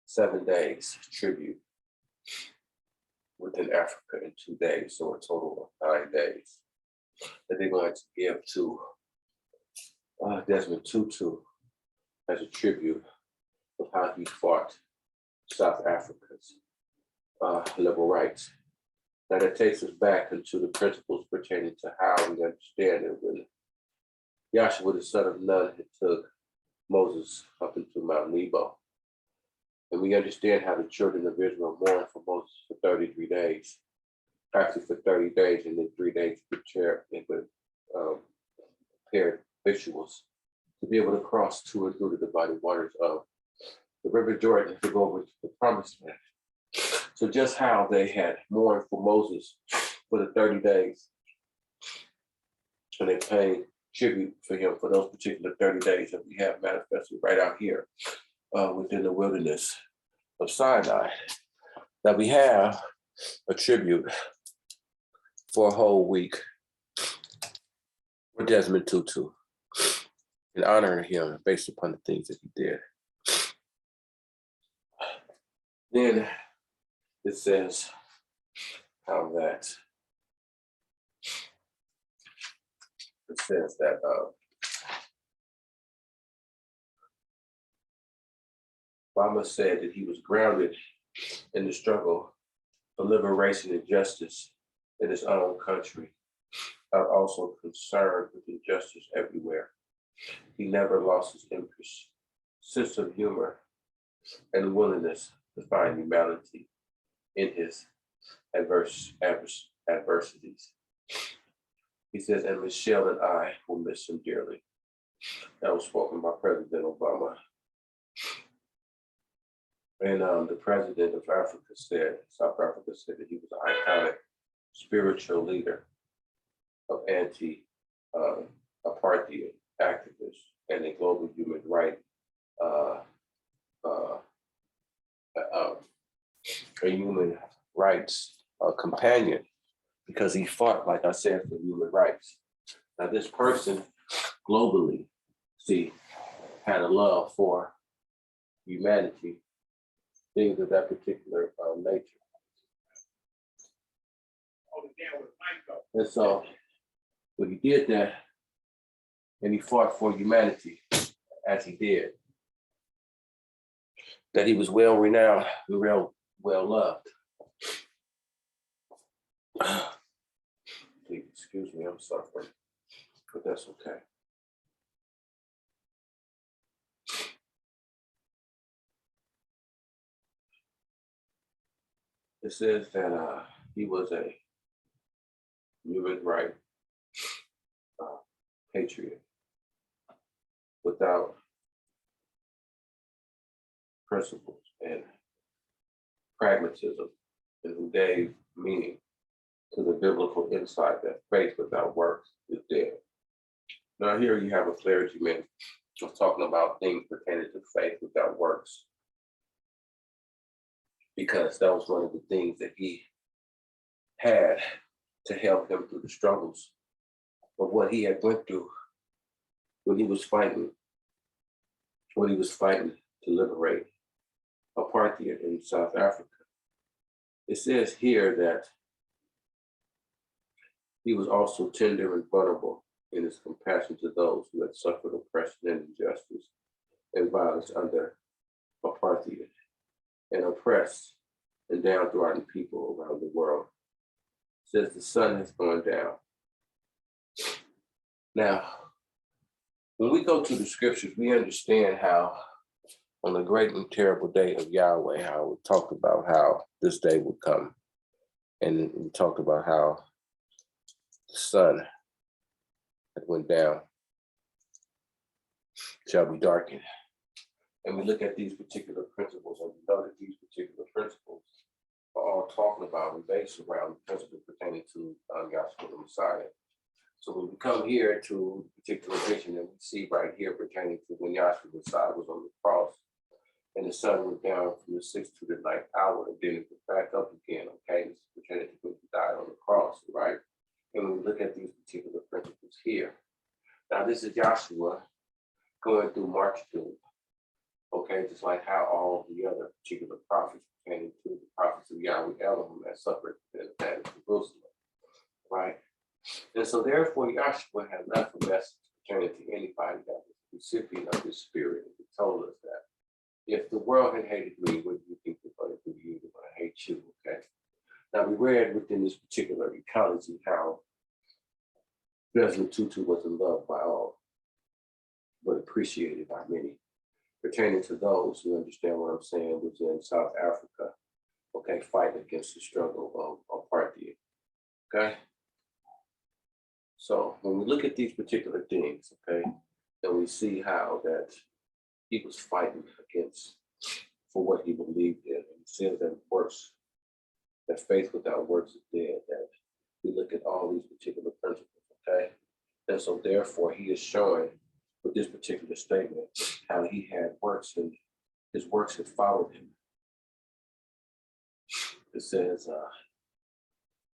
7 days tribute within Africa in 2 days, so a total of 9 days that they're going to give to Desmond TuTu as a tribute of how he fought South Africa's liberal rights. Now that takes us back into the principles pertaining to how we understand it when Yahshua, the son of Nun, had took Moses up into Mount Nebo. And we understand how the children of Israel mourned for Moses for 33 days. Actually, for 30 days, and then 3 days prepared rituals to be able to cross to and through the divided waters of the River Jordan to go over to the Promised Land. So just how they had mourned for Moses for the 30 days, and they paid tribute for him for those particular 30 days that we have manifested right out here within the wilderness of Sinai, that we have a tribute for a whole week for Desmond TuTu and honoring him based upon the things that he did. Then it says how that Mama said that he was grounded in the struggle for liberation and justice in his own country, but also concerned with injustice everywhere. He never lost his interest, sense of humor, and willingness to find humanity in his adversities. He says, and Michelle and I will miss him dearly. That was spoken by President Obama. And the president of South Africa said that he was an iconic spiritual leader of anti-apartheid activists and a global human rights companion, because he fought, like I said, for human rights. Now, this person globally, had a love for humanity, things of that particular nature. And so, when he did that, and he fought for humanity, as he did, that he was well renowned, well loved. Excuse me, I'm suffering, but that's okay. It says that he was a human rights patriot without principles and pragmatism, and who gave meaning to the biblical insight that faith without works is dead. Now here you have a clergyman talking about things pertaining to faith without works, because that was one of the things that he had to help him through the struggles of what he had went through when he was fighting to liberate apartheid in South Africa. It says here that he was also tender and vulnerable in his compassion to those who had suffered oppression and injustice and violence under apartheid and oppressed and downtrodden people around the world. It says the sun has gone down. Now, when we go to the scriptures, we understand how on the great and terrible day of Yahweh, how we talked about how this day would come. And we talked about how the sun that went down shall be darkened. And we look at these particular principles, and we know that these particular principles are all talking about and based around the principles pertaining to Yahshua the Messiah. So when we come here to a particular vision that we see right here pertaining to when Yahshua the Messiah was on the cross, and the sun went down from the 6th to the 9th hour, and then it went back up again, okay? This is pertaining to when he died on the cross, right? And when we look at these particular principles here, now this is Yahshua going through martyrdom, okay? Just like how all the other particular prophets pertaining to the prophets of Yahweh Elohim that suffered in Jerusalem, right? And so therefore, Yahshua had left a message pertaining to anybody that was the recipient of his spirit. He told us that if the world had hated me, what do you think they're going to do to you? They're going to hate you, okay? Now, we read within this particular ecology how Desmond TuTu was loved by all. but appreciated by many. Pertaining to those who understand what I'm saying, was in South Africa, okay, fighting against the struggle of apartheid, okay? So when we look at these particular things, okay, then we see how that he was fighting against for what he believed in. And he says that works, that faith without works is dead, that we look at all these particular principles, okay? And so therefore he is showing with this particular statement how he had works and his works had followed him. It says,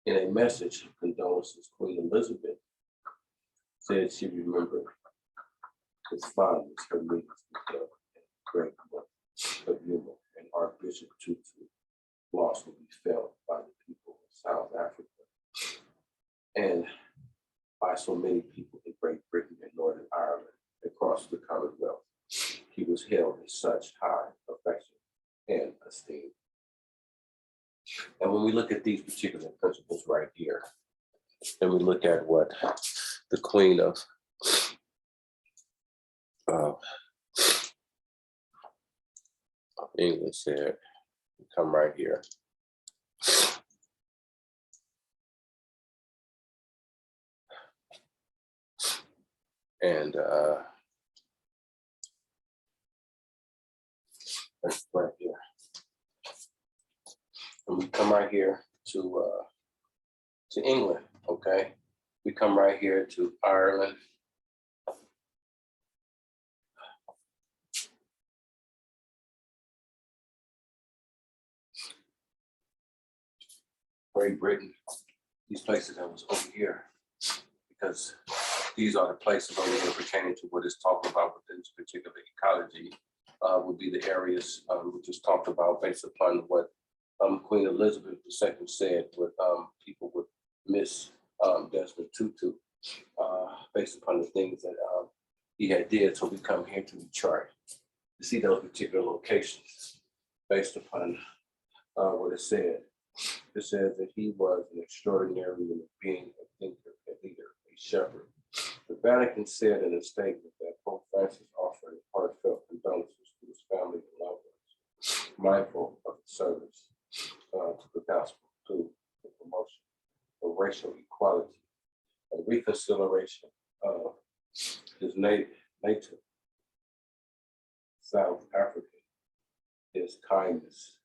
in a message of condolences, Queen Elizabeth said she remembered his fondness, her meekness, and great of humor, and Archbishop TuTu loss will be felt by the people of South Africa and by so many people in Great Britain and Northern Ireland across the Commonwealth. He was held in such high affection and esteem. And when we look at these particular principles right here, and we look at what the Queen of England said, come right here. And that's right here. And we come right here to England, okay? We come right here to Ireland. Great Britain, these places that was over here, because these are the places over here pertaining to what is talked about within this particular ecology, would be the areas which is talked about based upon what Queen Elizabeth II said, what people would miss Desmond TuTu, based upon the things that he had did. So we come here to Detroit to see those particular locations based upon what it said. It says that he was an extraordinary human being, a thinker, a leader, a shepherd. The Vatican said in a statement that Pope Francis offered heartfelt condolences to his family and loved ones, mindful of the service to the gospel, to the promotion of racial equality, and reconciliation of his native South African, his kindness,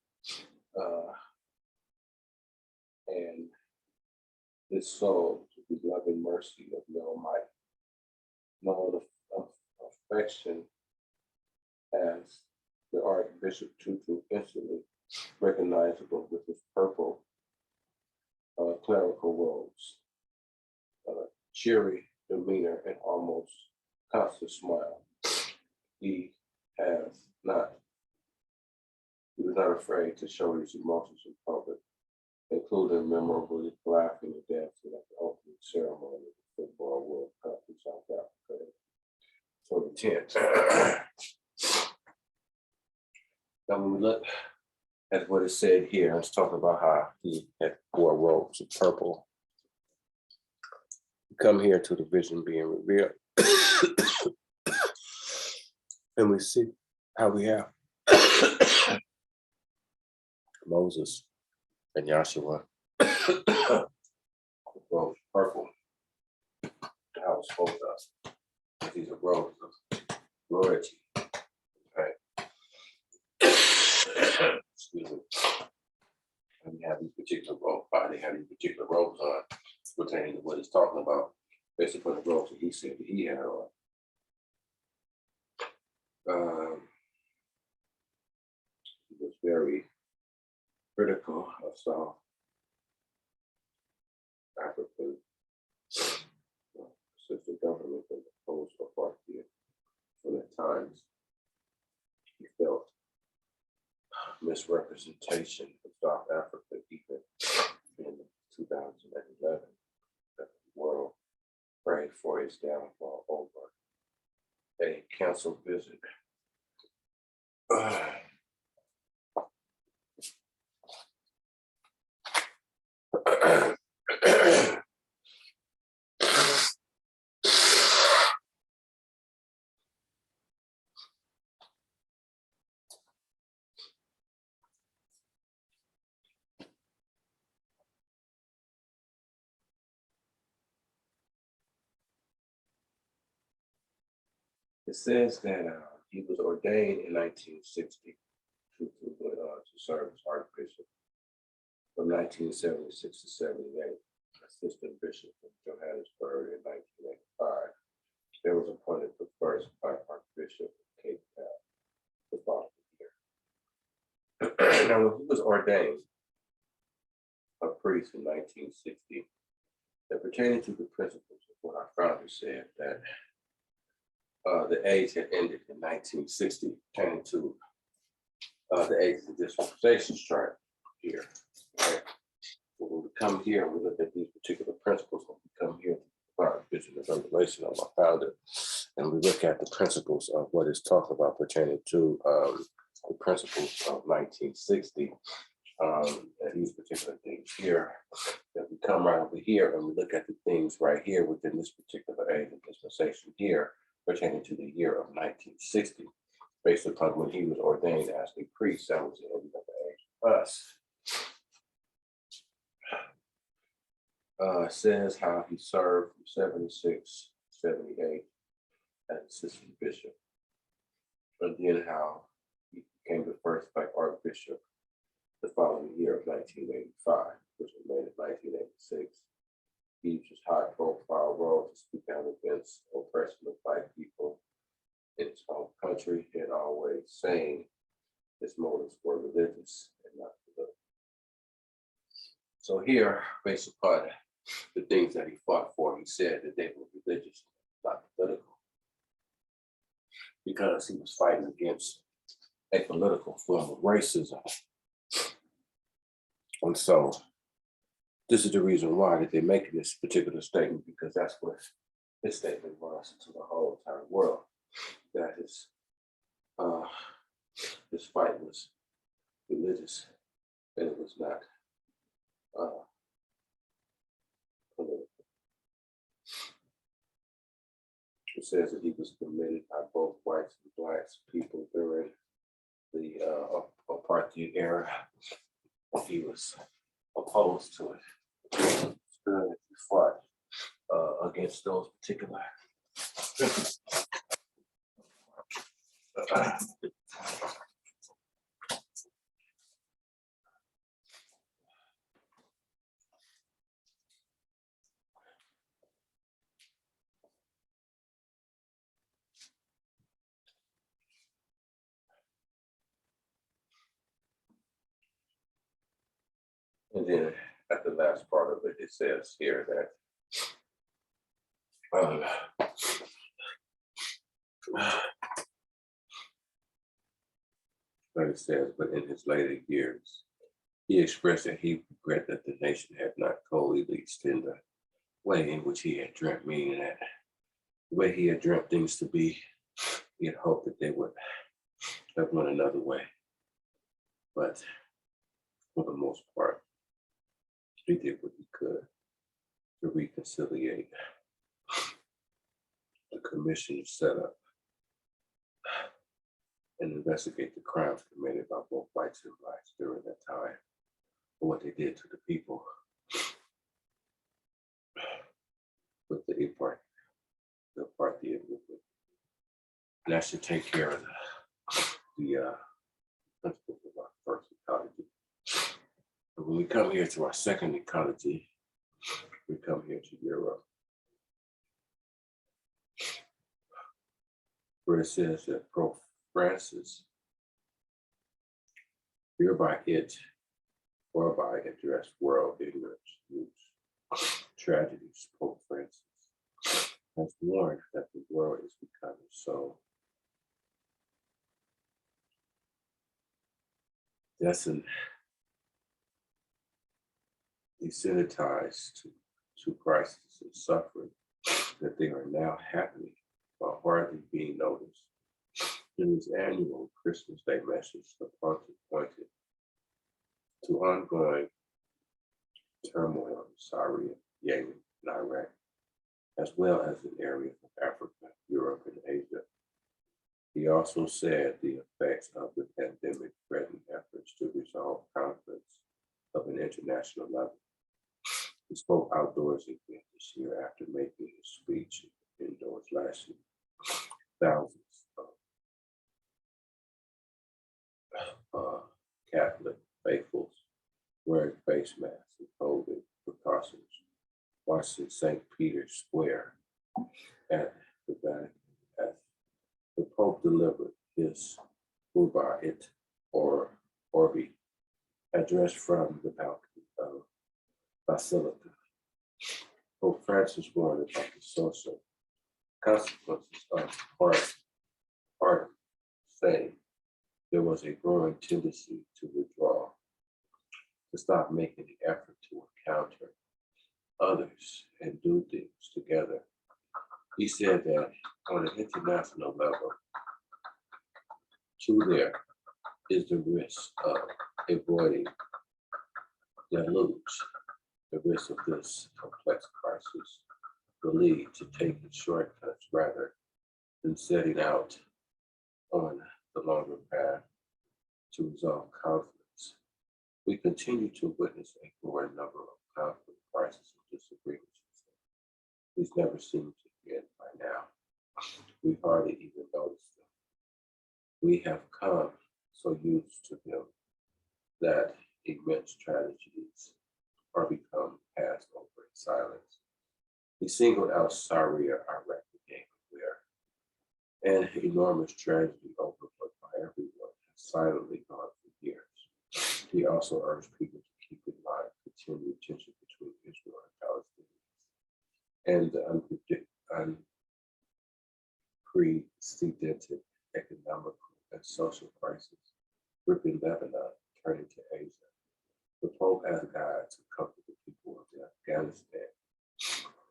and his soul to the loving mercy of the Almighty. Known of affection as the Archbishop TuTu, instantly recognizable with his purple clerical robes, cheery demeanor, and almost constant smile. He was not afraid to show his emotions in public, including memorably laughing and dancing at the opening ceremony of the Football World Cup in South Africa in 2010. Now, when we look at what is said here, let's talk about how he had wore robes of purple. We come here to the vision being revealed, and we see how we have Moses and Yahshua, robes purple, how it's supposed to. These are robes of royalty, right? Excuse me. And we have these particular robes, they have these particular robes on pertaining to what he's talking about, based upon the robes that he said that he had on. He was very critical of South African system government and opposed apartheid. From at times, he felt misrepresentation of South Africa, even in 2011, that the world prayed for his downfall over a canceled visit. It says that he was ordained in 1960. TuTu went on to serve as Archbishop from 1976 to 78, Assistant Bishop of Johannesburg in 1985. Then was appointed the first Black Archbishop of Cape Town the following year. Now, when he was ordained a priest in 1960, that pertaining to the principles of what our founder said, that the age had ended in 1960, pertaining to the age of the dispensation chart here. Okay? So when we come here and we look at these particular principles, when we come here to our vision of revelation of our founder, and we look at the principles of what is talked about pertaining to the principles of 1960, and these particular things here, that we come right over here and we look at the things right here within this particular age of dispensation here, pertaining to the year of 1960, based upon when he was ordained as a priest. That was the end of the age of us. Says how he served from 76 to 78 as assistant bishop, and then how he became the first Black Archbishop the following year of 1985, which was made in 1986. He used his high-profile role to speak out against oppression of Black people in his home country, and always saying his motives were religious and not political. So here, based upon the things that he fought for, he said that they were religious, not political, because he was fighting against a political form of racism. And so this is the reason why that they're making this particular statement, because that's what his statement was to the whole entire world, that his fight was religious and it was not political. It says that he was committed by both whites and blacks people during the apartheid era. He was opposed to it. He fought against those particular and then at the last part of it, it says here that but it says, but in his later years, he expressed that he regretted that the nation had not coalesced in the way in which he had dreamt, meaning that the way he had dreamt things to be, he had hoped that they would have went another way. But for the most part, he did what he could to reconciliate the commission set up and investigate the crimes committed by both whites and blacks during that time, or what they did to the people with the apartheid movement. And that should take care of the principles of our first ecology. But when we come here to our second ecology, we come here to Europe, where it says that Pope Francis, hereby addressed world ignorance, news, tragedies. Pope Francis has warned that the world is becoming so desensitized to crisis and suffering that they are now happening while hardly being noticed. In his annual Christmas Day message, the Pontiff pointed to ongoing turmoil in Syria, Yemen, and Iraq, as well as in areas of Africa, Europe, and Asia. He also said the effects of the pandemic threaten efforts to resolve conflicts of an international level. He spoke outdoors again this year after making his speech indoors last year. Thousands Catholic faithfuls wearing face masks and holding precautions, watching St. Peter's Square at the Vatican as the Pope delivered his Uba it or Orbi address from the balcony of Basilica. Pope Francis warned about the social consequences of art, saying there was a growing tendency to withdraw, to stop making the effort to encounter others and do things together. He said that on an international level, too, there is the risk of avoiding deluge. The risk of this complex crisis will lead to taking shortcuts rather than setting out on the longer path to resolve conflicts. We continue to witness a growing number of conflict, crises, and disagreements. These never seem to end by now. We hardly even notice them. We have come so used to them that immense tragedies are become passed over in silence. He singled out Syria, Iraq, where an enormous tragedy overlooked by everyone has silently gone for years. He also urged people to keep in mind continued tension between Israel and Palestinians and the unprecedented economic and social crisis gripping Lebanon, turning to Asia. The Pope asked God to comfort the people of Afghanistan,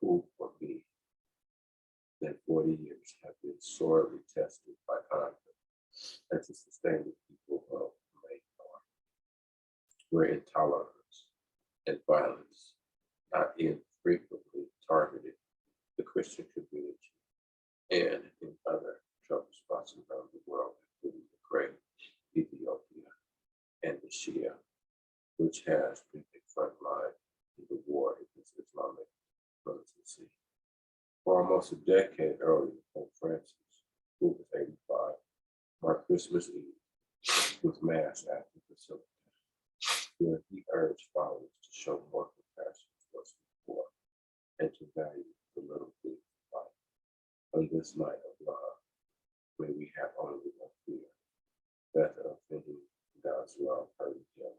who for me than 40 years have been sorely tested by conflict, and to sustain the people of Myanmar, where intolerance and violence not infrequently targeted the Christian community, and in other trouble spots around the world, including Ukraine, Ethiopia, and the Shia, which has been a front line in the war against Islamic militancy. For almost a decade earlier, Pope Francis, who was 85, marked Christmas Eve with Mass at the Basilica, where he urged followers to show more compassion towards the poor and to value the little things of life. On this night of love, may we have only one fear, that of offending God's love hurting him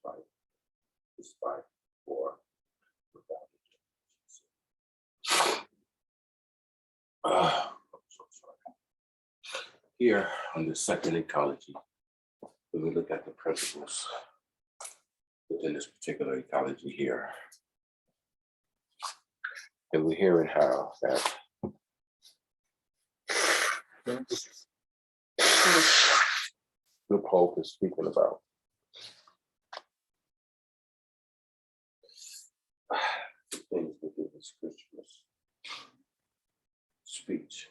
by despite or without it. I'm so sorry. Here on the second ecology, when we look at the principles within this particular ecology here, and we're hearing how that the Pope is speaking about the things within his Christmas speech,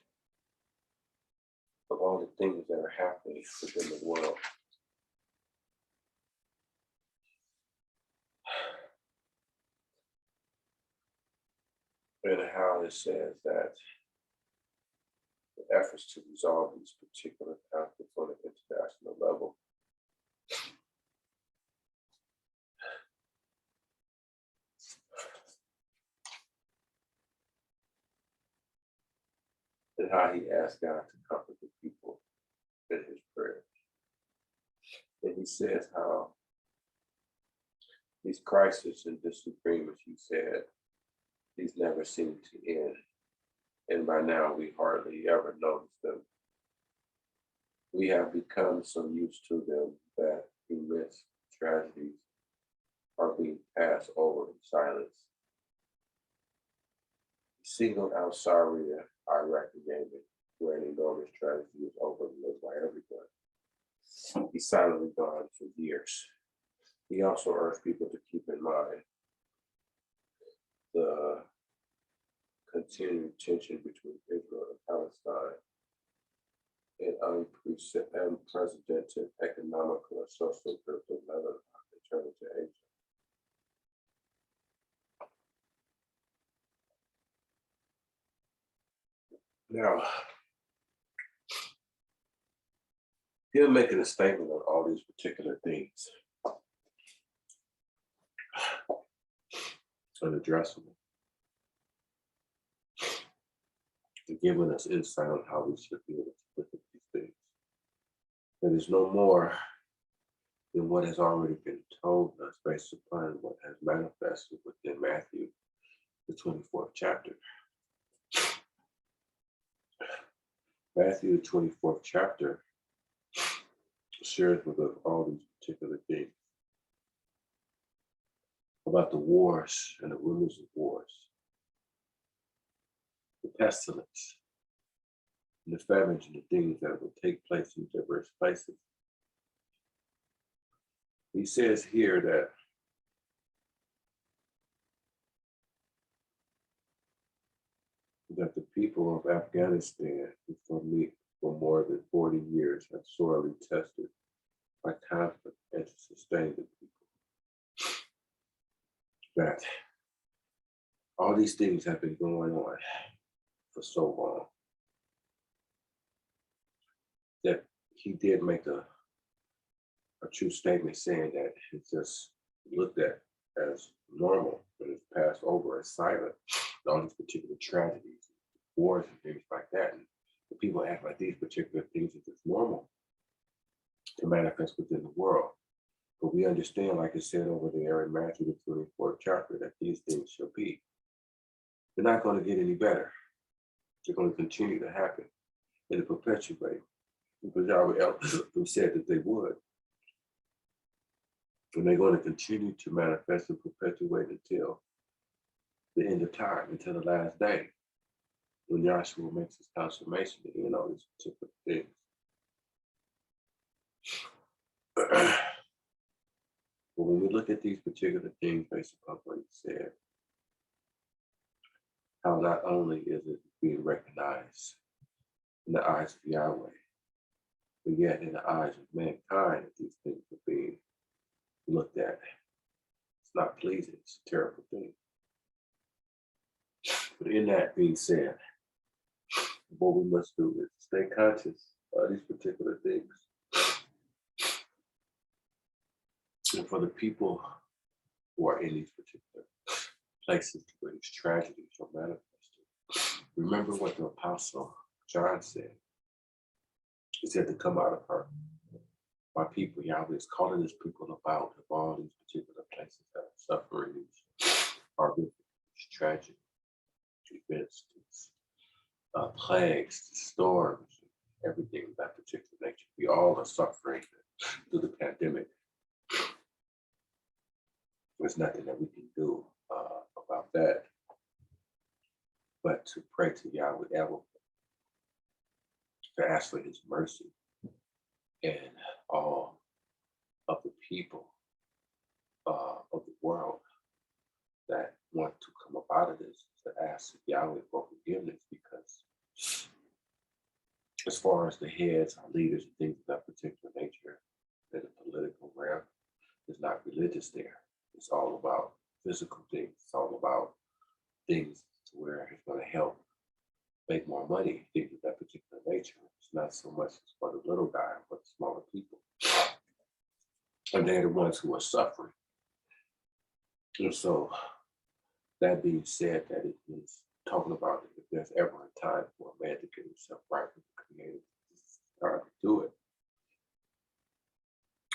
of all the things that are happening within the world. And how it says that the efforts to resolve these particular conflicts on an international level and how he asked God to comfort the people in his prayers. And he says how these crises and disagreements, he said, these never seem to end. And by now we hardly ever notice them. We have become so used to them that immense tragedies are being passed over in silence. He singled out Syria, Iraq, and Yemen, where an enormous tragedy is overlooked by everyone. He's silently gone for years. He also urged people to keep in mind the continued tension between Israel and Palestine and unprecedented economical and social growth of Lebanon and turning to Asia. Now, Him making a statement on all these particular things and addressing them and giving us insight on how we should be able to look at these things. There is no more than what has already been told us based upon what has manifested within Matthew, the 24th chapter. Matthew, the 24th chapter, shares with us all these particular things about the wars and the rumors of wars, the pestilence, and the famines and the things that will take place in diverse places. He says here that the people of Afghanistan, for more than 40 years, have sorely tested by conflict and to sustain the people. That all these things have been going on for so long that he did make a true statement saying that it's just looked at as normal, but it's passed over as silent. All these particular tragedies, wars, and things like that. And the people act like these particular things are just normal to manifest within the world. But we understand, like it said over there in Matthew, the 24th chapter, that these things shall be. They're not going to get any better. They're going to continue to happen and to perpetuate. Because Yahweh said that they would. And they're going to continue to manifest and perpetuate until the end of time, until the last day, when Yahshua makes his consummation to end all these particular things. But when we look at these particular things based upon what he said, how not only is it being recognized in the eyes of Yahweh, but yet in the eyes of mankind, that these things are being looked at. It's not pleasing, it's a terrible thing. But in that being said, what we must do is stay conscious of these particular things. And for the people who are in these particular places where these tragedies are manifested, remember what the Apostle John said. He said to come out of her. My people, Yahweh is calling his people about of all these particular places that are suffering these horrific, tragic events, these plagues, storms, everything of that particular nature. We all are suffering through the pandemic. There's nothing that we can do about that, but to pray to Yahweh ever, to ask for his mercy, and all of the people of the world that want to come up out of this, to ask Yahweh for forgiveness, because as far as the heads, our leaders, and things of that particular nature, in the political realm, it's not religious there. It's all about physical things. It's all about things where it's going to help make more money, things of that particular nature. It's not so much for the little guy, but the smaller people. And they're the ones who are suffering. And so, that being said, that it is talking about if there's ever a time for a man to get himself right with the Creator, it's time to do it.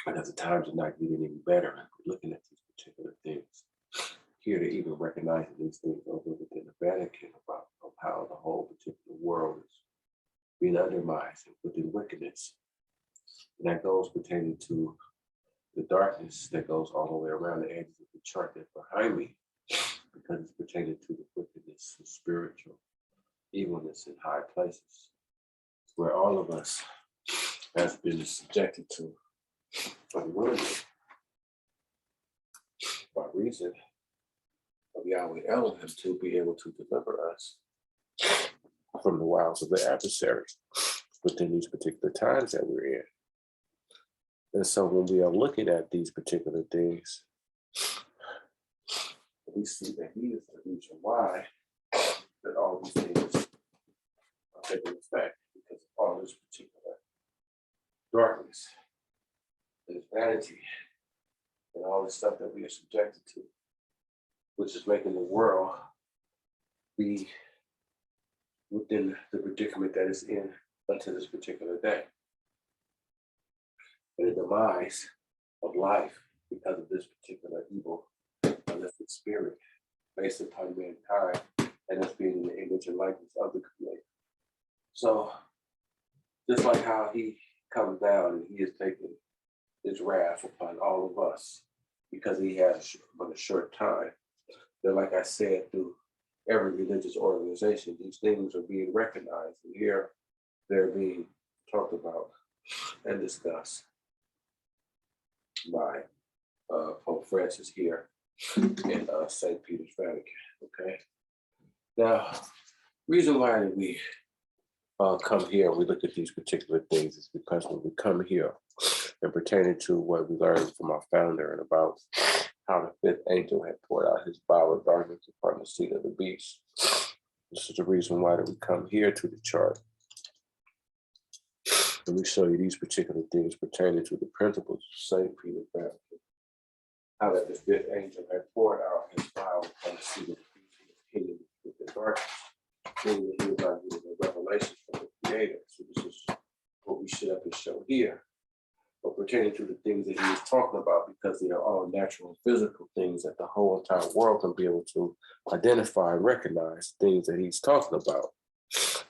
And at the times are not getting any better, and we're looking at these particular things. Here to even recognizing these things over within the Vatican about how the whole particular world is being undermined and within wickedness. And that goes pertaining to the darkness that goes all the way around the edges of the chart that's behind me, because it's pertaining to the wickedness and spiritual evilness in high places, where all of us has been subjected to unwillingly by reason of Yahweh Elohim to be able to deliver us from the wiles of the adversary within these particular times that we're in. And so when we are looking at these particular things, we see that he is the reason why that all these things are taking effect, because of all this particular darkness vanity and all the stuff that we are subjected to, which is making the world be within the predicament that it's in until this particular day. And the demise of life because of this particular evil, malefic spirit based upon mankind and us being in the image and likeness of the Creator. So, just like how he comes down and he is taking his wrath upon all of us because he has but a short time, then like I said, through every religious organization, these things are being recognized, and here they're being talked about and discussed by Pope Francis here in St. Peter's Vatican. Okay. Now, reason why we come here and we look at these particular things is because when we come here and pertaining to what we learned from our founder and about how the fifth angel had poured out his vial of darkness upon the seat of the beast, this is the reason why that we come here to the chart. And we show you these particular things pertaining to the principles of St. Peter's Vatican. How that the fifth angel had poured out his vial upon the seat of the beast and hidden with the darkness, meaning that he was not getting a revelation from the Creator. So this is what we should up and show here. But pertaining to the things that he is talking about, because they are all natural and physical things that the whole entire world can be able to identify and recognize things that he's talking about.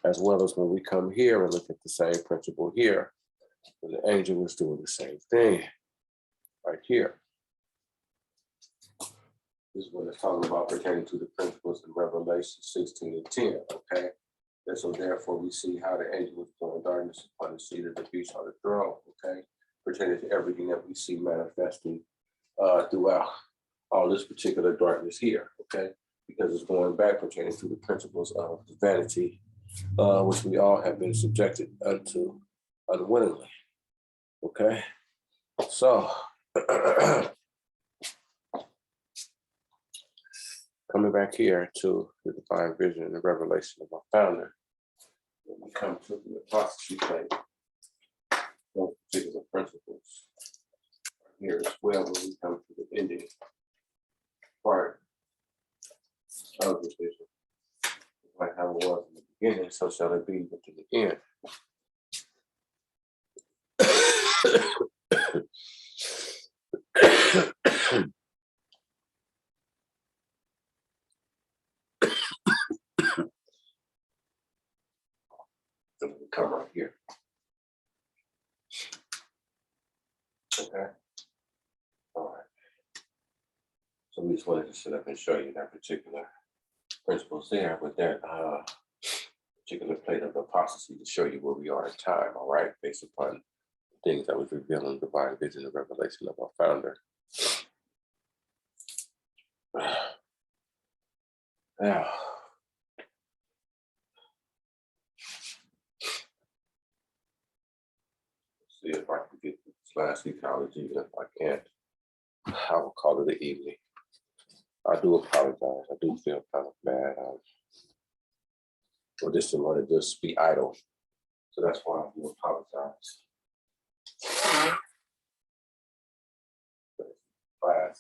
As well as when we come here and look at the same principle here, and the angel is doing the same thing right here. This is what it's talking about pertaining to the principles in Revelation 16 and 10, okay? And so therefore we see how the angel was pouring darkness upon the seat of the beast on the throne, okay? Pertaining to everything that we see manifesting throughout all this particular darkness here, okay? Because it's going back pertaining to the principles of vanity, which we all have been subjected unto unwillingly, okay? So, coming back here to the divine vision and the revelation of our founder, when we come to the apostasy plate, those particular principles are here as well when we come to the ending part of the vision. Like how it was in the beginning, so shall it be within the end. So we come right here. Okay. All right. So we just wanted to sit up and show you that particular principles there with that particular plate of apostasy to show you where we are in time, all right, based upon things that was revealed in the divine vision and revelation of our founder. Now, let's see if I can get this last ecology, even if I can't, I will call it an evening. I do apologize. I do feel kind of bad. Or just didn't want to just be idle. So that's why I do apologize. Class.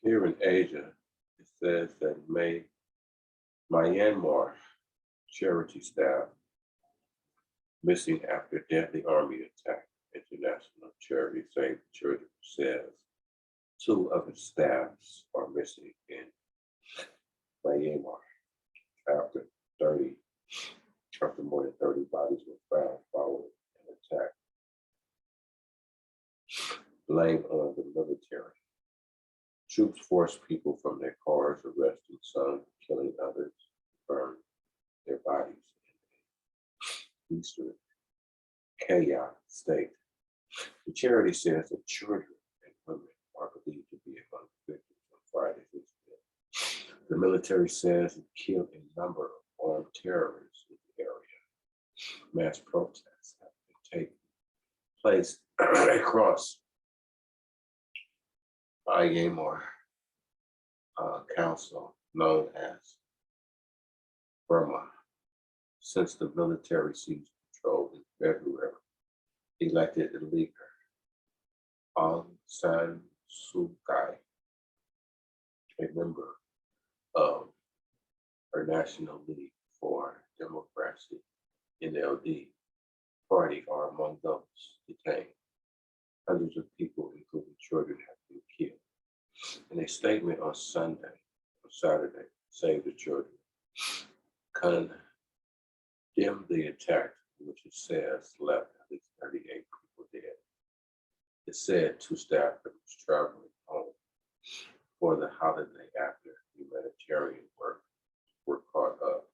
Here in Asia, it says that Myanmar charity staff missing after deadly army attack. International Charity Save the Children says 2 of its staffs are missing in Myanmar after more than 30 bodies were found following an attack. Blame on the military. Troops forced people from their cars, arresting some, killing others, burned their bodies in eastern Kenya state. The charity says that children and women are believed to be among the victims on Friday's incident. The military says it killed a number of armed terrorists in the area. mass protests have been taking place across Iamor Council, known as Burma, since the military seized control in February, elected the leader Aung San Suu Kyi, a member of her National League for Democracy, NLD, party are among those detained. Hundreds of people, including children, have been killed. In a statement on Saturday, Save the Children condemned the attack, which it says left at least 38 people dead. It said 2 staff members traveling home for the holiday after humanitarian work were caught up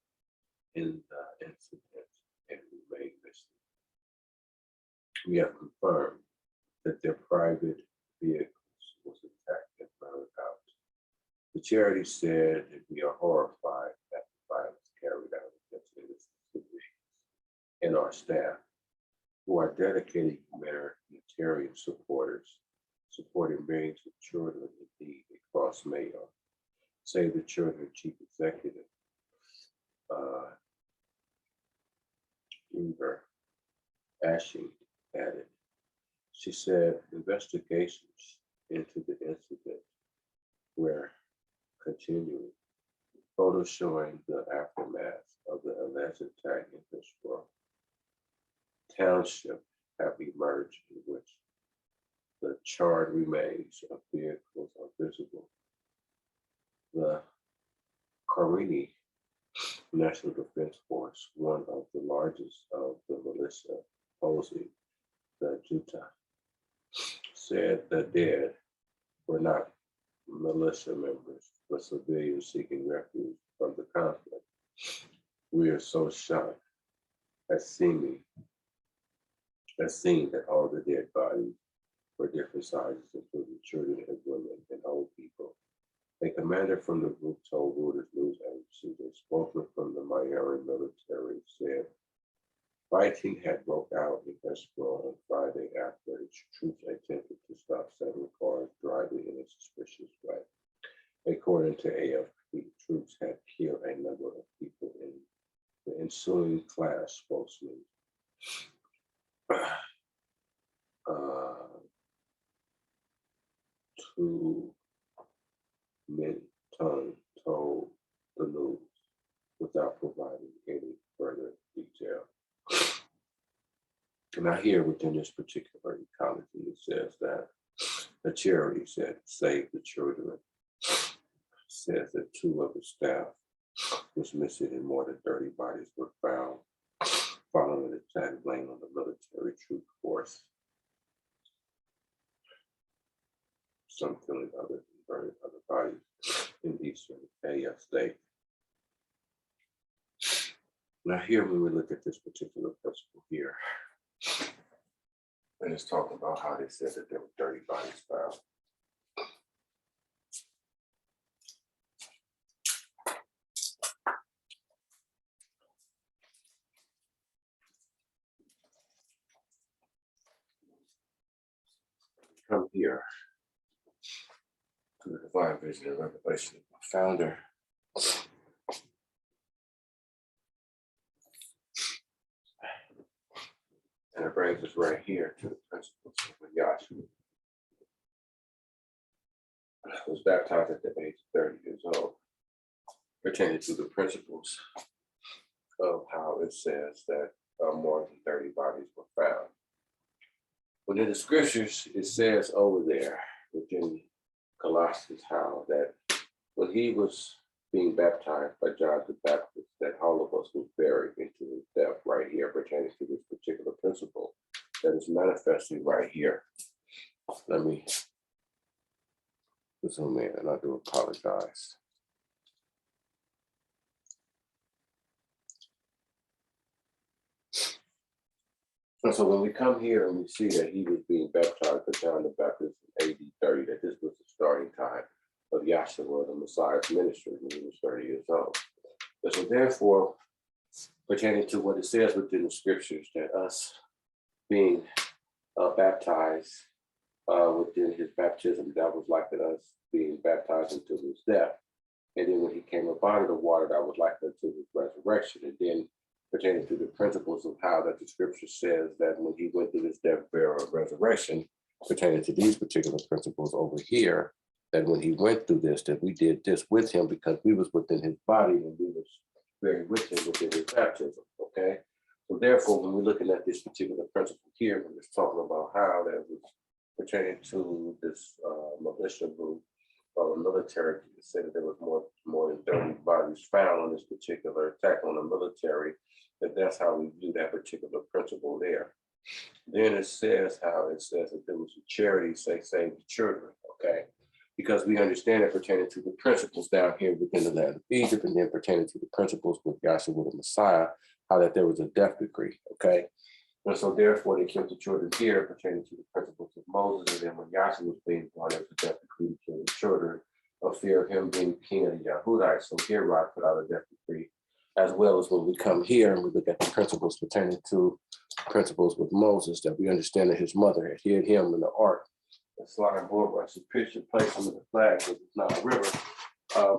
in the incident and remain missing. We have confirmed that their private vehicles was attacked and burned out. The charity said that we are horrified at the violence carried out against innocent civilians and our staff, who are dedicated humanitarian supporters, supporting millions of children in need across Mayo. Save the Children Chief Executive, Uber Ishi added. She said investigations into the incident were continuing. Photos showing the aftermath of the alleged attack in Hillsborough Township have emerged, in which the charred remains of vehicles are visible. The Karini National Defense Force, one of the largest of the militia opposing the junta, said the dead were not militia members, but civilians seeking refuge from the conflict. We are so shocked at seeing that all the dead bodies were different sizes, including children and women and old people. A commander from the group told Reuters news agency that a spokesman from the Miami military said fighting had broke out in Hillsborough on Friday after its troops attempted to stop 7 cars driving in a suspicious way. According to AFP, troops had killed a number of people in the ensuing clash, spokesman Two Minton told the news without providing any further detail. Now here within this particular ecology, it says that the charity said Save the Children says that 2 of the staff was missing and more than 30 bodies were found following an attack blamed on the military troop force. Some killing others and burning other bodies in eastern AF state. Now here when we look at this particular principle here, and it's talking about how they said that there were 30 bodies found. Come here to the divine vision and revelation of my founder. And it brings us right here to the principles of Yahshua. I was baptized at the age of 30 years old, pertaining to the principles of how it says that more than 30 bodies were found. But in the scriptures, it says over there within Colossians how that when he was being baptized by John the Baptist, that all of us was buried into his death right here, pertaining to this particular principle that is manifesting right here. Let me zoom in, and I do apologize. And so when we come here and we see that he was being baptized by John the Baptist in AD 30, that this was the starting time of Yahshua, the Messiah's ministry, when he was 30 years old. And so therefore, pertaining to what it says within the scriptures that us being baptized within his baptism, that was like us being baptized into his death. And then when he came up out of the water, that was like unto his resurrection. And then pertaining to the principles of how that the scripture says that when he went through this death, burial, and resurrection, pertaining to these particular principles over here, that when he went through this, that we did this with him because we was within his body and we was buried with him within his baptism, okay? So therefore, when we're looking at this particular principle here, we're just talking about how that was pertaining to this militia group or military, it said that there was more than 30 bodies found on this particular attack on the military, that's how we view that particular principle there. Then it says that there was a charity, save the children, okay? Because we understand it pertaining to the principles down here within the land of Egypt, and then pertaining to the principles with Yahshua the Messiah, how that there was a death decree, okay? And so therefore they killed the children here pertaining to the principles of Moses, and then when Yahshua was being born, there was a death decree to kill the children of fear of him being king of the Yahudites. So here Rod put out a death decree, as well as when we come here and we look at the principles pertaining to principles with Moses, that we understand that his mother had hid him in the ark. The slaughter board was a picture placed under the flag, which is not a river,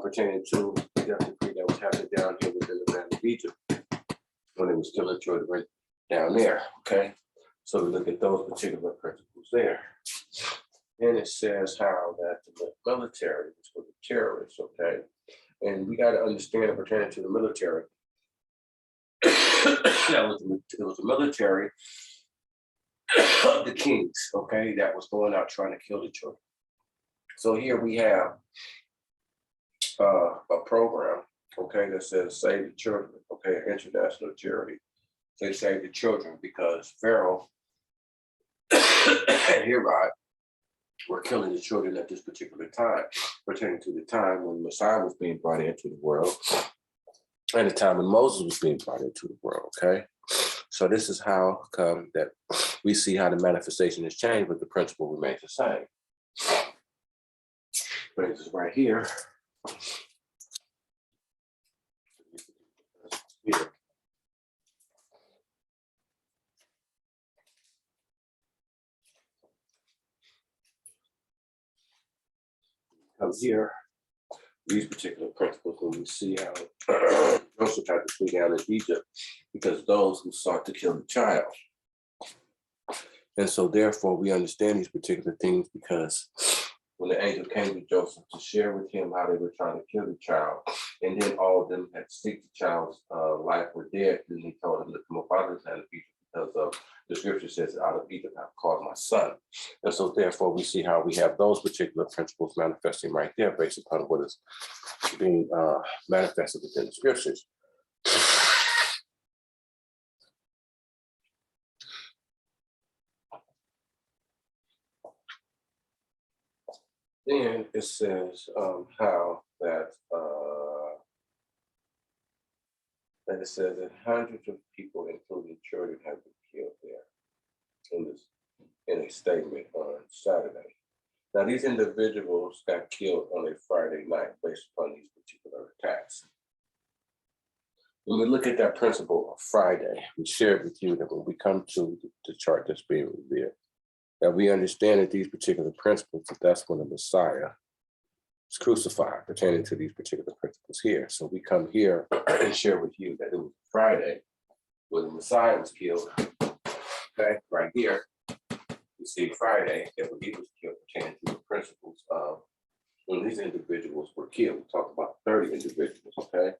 pertaining to the death decree that was happening down here within the land of Egypt when it was killing children down there, okay? So we look at those particular principles there. And it says how that the military was for the terrorists, okay? And we got to understand it pertaining to the military. It was the military of the kings, okay, that was going out trying to kill the children. So here we have a program, okay, that says save the children, okay, international charity. They save the children because Pharaoh and Herod were killing the children at this particular time, pertaining to the time when Messiah was being brought into the world and the time when Moses was being brought into the world, okay? So this is how come that we see how the manifestation has changed, but the principle remains the same. But this is right here. Comes here, these particular principles, when we see how Joseph had to flee down in Egypt because those who sought to kill the child. And so therefore we understand these particular things because when the angel came to Joseph to share with him how they were trying to kill the child, and then all of them had seek the child's life were dead, then he told him to come up out of the land of Egypt because of the scripture says, out of Egypt I've called my son. And so therefore we see how we have those particular principles manifesting right there based upon what is being manifested within the scriptures. Then it says how that it says that hundreds of people, including children, have been killed there in a statement on Saturday. Now these individuals got killed on a Friday night based upon these particular attacks. When we look at that principle of Friday, we shared with you that when we come to the chart that's being revealed, that we understand that these particular principles, that's when the Messiah was crucified, pertaining to these particular principles here. So we come here and share with you that it was Friday when the Messiah was killed. Okay, right here, we see Friday that when he was killed, pertaining to the principles of when these individuals were killed. We talked about 30 individuals, okay?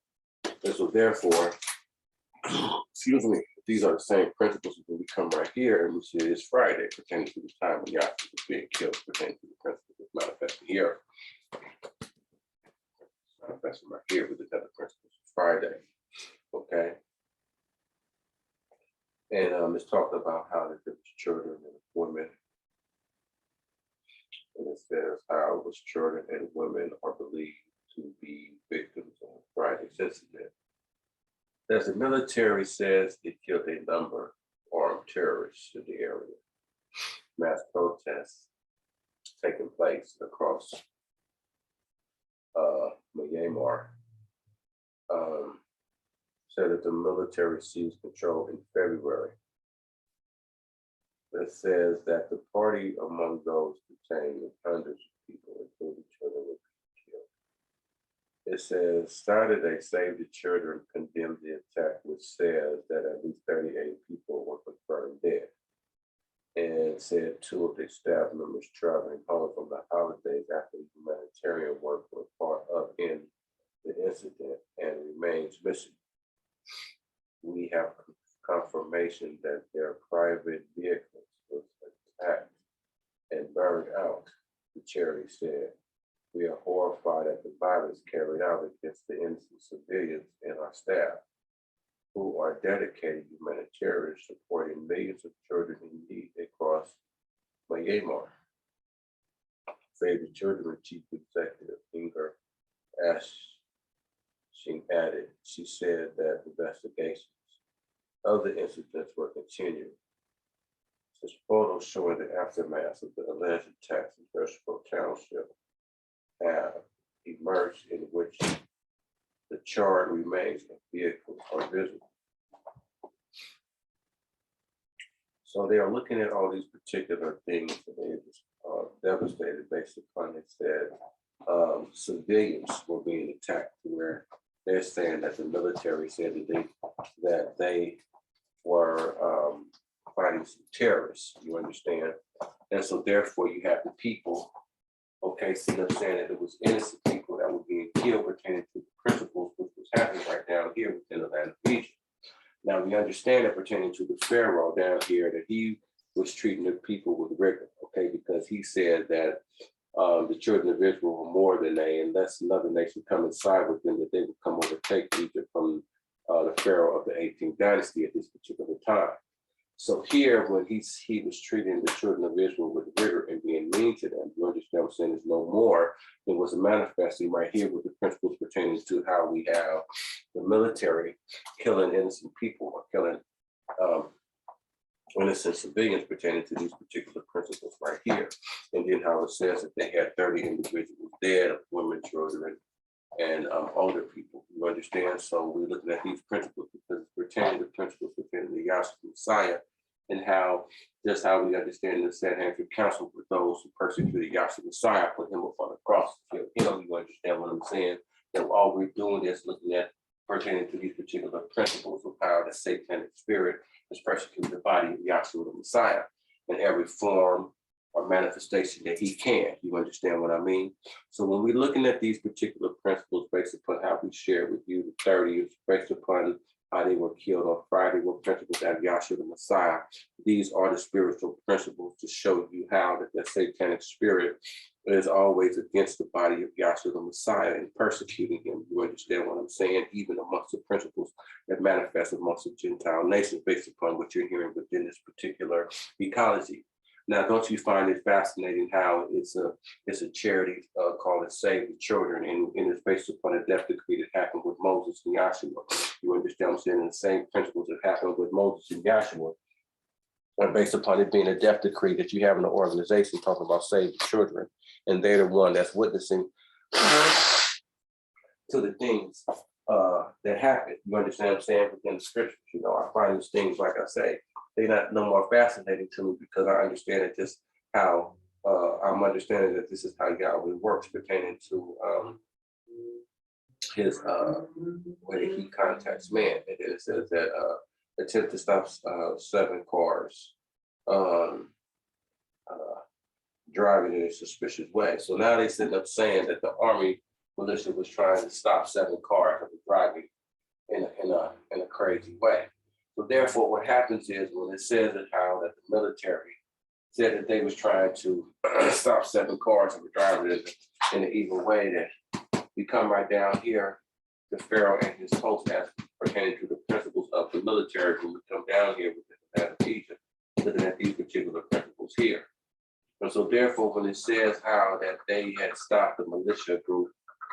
And so therefore, excuse me, these are the same principles when we come right here and we see it is Friday, pertaining to the time when Yahshua was being killed, pertaining to the principles that's manifested here. Manifesting right here with the other principles of Friday, okay? And it's talking about how there was children and women. And it says how it was children and women are believed to be victims on Friday's incident. As the military says, it killed a number of armed terrorists in the area. Mass protests taking place across Myanmar. said that the military seized control in February. It says that the party among those detained with hundreds of people, including children, would be killed. It says Saturday, Save the Children condemned the attack, which says that at least 38 people were confirmed dead, and said 2 of their staff members traveling home from the holidays after humanitarian work were part of in the incident and remains missing. We have confirmation that their private vehicles was attacked and burned out, the charity said. We are horrified at the violence carried out against the innocent civilians and our staff, who are dedicated humanitarians supporting millions of children in need across Myanmar. Save the Children Chief Executive Inger Ashing added, she said that investigations of the incidents were continuing. Such photos showing the aftermath of the alleged attacks in Vegetable Township have emerged, in which the charred remains of vehicles are visible. So they are looking at all these particular things, and they were devastated based upon it said civilians were being attacked, where they're saying that the military said that they were fighting some terrorists, you understand? And so therefore you have the people, okay, see them saying that it was innocent people that were being killed pertaining to the principles which was happening right down here within the land of Egypt. Now we understand that pertaining to the Pharaoh down here, that he was treating the people with rigor, okay, because he said that the children of Israel were more than they, unless another nation come inside with them, that they would come overtake Egypt from the Pharaoh of the 18th dynasty at this particular time. So here, when he was treating the children of Israel with rigor and being mean to them, you understand what I'm saying, there's no more than what's manifesting right here with the principles pertaining to how we have the military killing innocent people or killing innocent civilians pertaining to these particular principles right here. And then how it says that they had 30 individuals dead, women, children, and older people. You understand? So we're looking at these principles because it's pertaining to principles within the Yahshua Messiah, and how just how we understand the Sanhedrin council with those who persecuted Yahshua Messiah, put him up on the cross to kill him. You understand what I'm saying? That all we're doing is looking at pertaining to these particular principles of how the satanic spirit is persecuting the body of Yahshua the Messiah in every form or manifestation that he can. You understand what I mean? So when we're looking at these particular principles based upon how we shared with you the 30s, based upon how they were killed on Friday, were principles of Yahshua the Messiah. These are the spiritual principles to show you how that the satanic spirit is always against the body of Yahshua the Messiah and persecuting him. You understand what I'm saying? Even amongst the principles that manifest amongst the Gentile nations based upon what you're hearing within this particular ecology. Now, don't you find it fascinating how it's a charity called Save the Children, and it's based upon a death decree that happened with Moses and Yahshua. You understand what I'm saying? And the same principles that happened with Moses and Yahshua are based upon it being a death decree that you have in the organization talking about Save the Children, and they're the one that's witnessing to the things that happen. You understand what I'm saying? Within the scriptures, you know, I find these things, like I say, they're not no more fascinating to me because I understand it just how I'm understanding that this is how Yahweh works pertaining to his way he contacts man. And then it says that attempt to stop 7 cars driving in a suspicious way. So now they sitting up saying that the army militia was trying to stop 7 cars that were driving in a crazy way. So therefore, what happens is when it says that how that the military said that they was trying to stop 7 cars that were driving in an evil way, that we come right down here to Pharaoh and his host as pertaining to the principles of the military. When we come down here with the land of Egypt, looking at these particular principles here. And so therefore, when it says how that they had stopped the militia group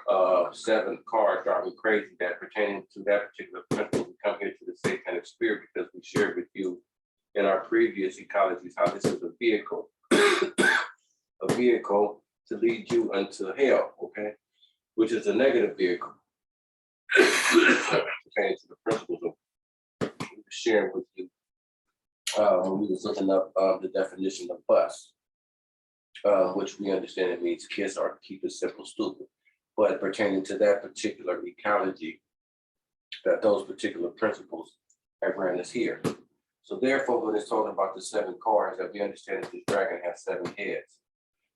of 7 cars driving crazy, that pertaining to that particular principle, we come here to the satanic spirit because we shared with you in our previous ecologies how this is a vehicle, a vehicle to lead you unto hell, okay, which is a negative vehicle pertaining to the principles sharing with you when we was looking up the definition of bus, which we understand it means kiss or keep it simple, stupid. But pertaining to that particular ecology, that those particular principles have ran us here. So therefore, when it's talking about the 7 cars, that we understand that this dragon has 7 heads.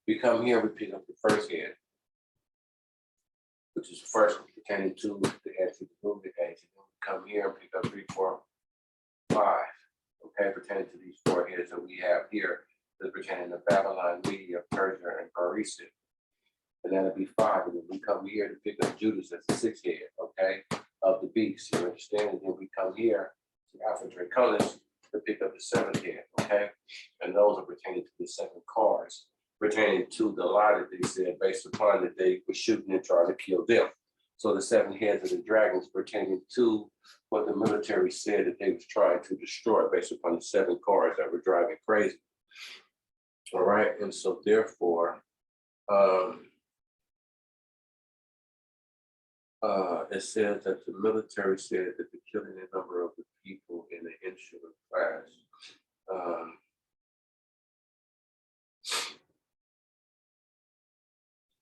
We come here, we pick up the first head, which is the first one pertaining to the anti-apartheid. We come here and pick up 3, 4, 5. Okay, pertaining to these 4 heads that we have here, that pertaining to Babylon, Media, Persia, and Parisi. And that'll be 5. And then we come here to pick up Judas as the 6th head, okay, of the beast. You understand? And then we come here to Alpha Draconis to pick up the 7th head, okay? And those are pertaining to the 7 cars, pertaining to the lie that they said based upon that they were shooting and trying to kill them. So the 7 heads of the dragons pertaining to what the military said that they was trying to destroy based upon the 7 cars that were driving crazy. All right, and so therefore, it says that the military said that the killing a number of the people in the insular class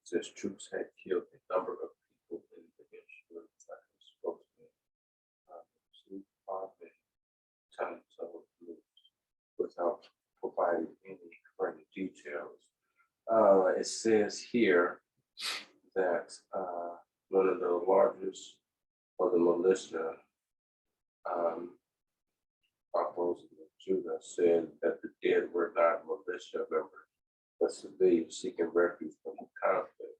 says troops had killed a number of people in the insular class, without providing any further details. It says here that one of the largest of the militia opposing Judah said that the dead were not militia members, but civilians seeking refuge from the conflict.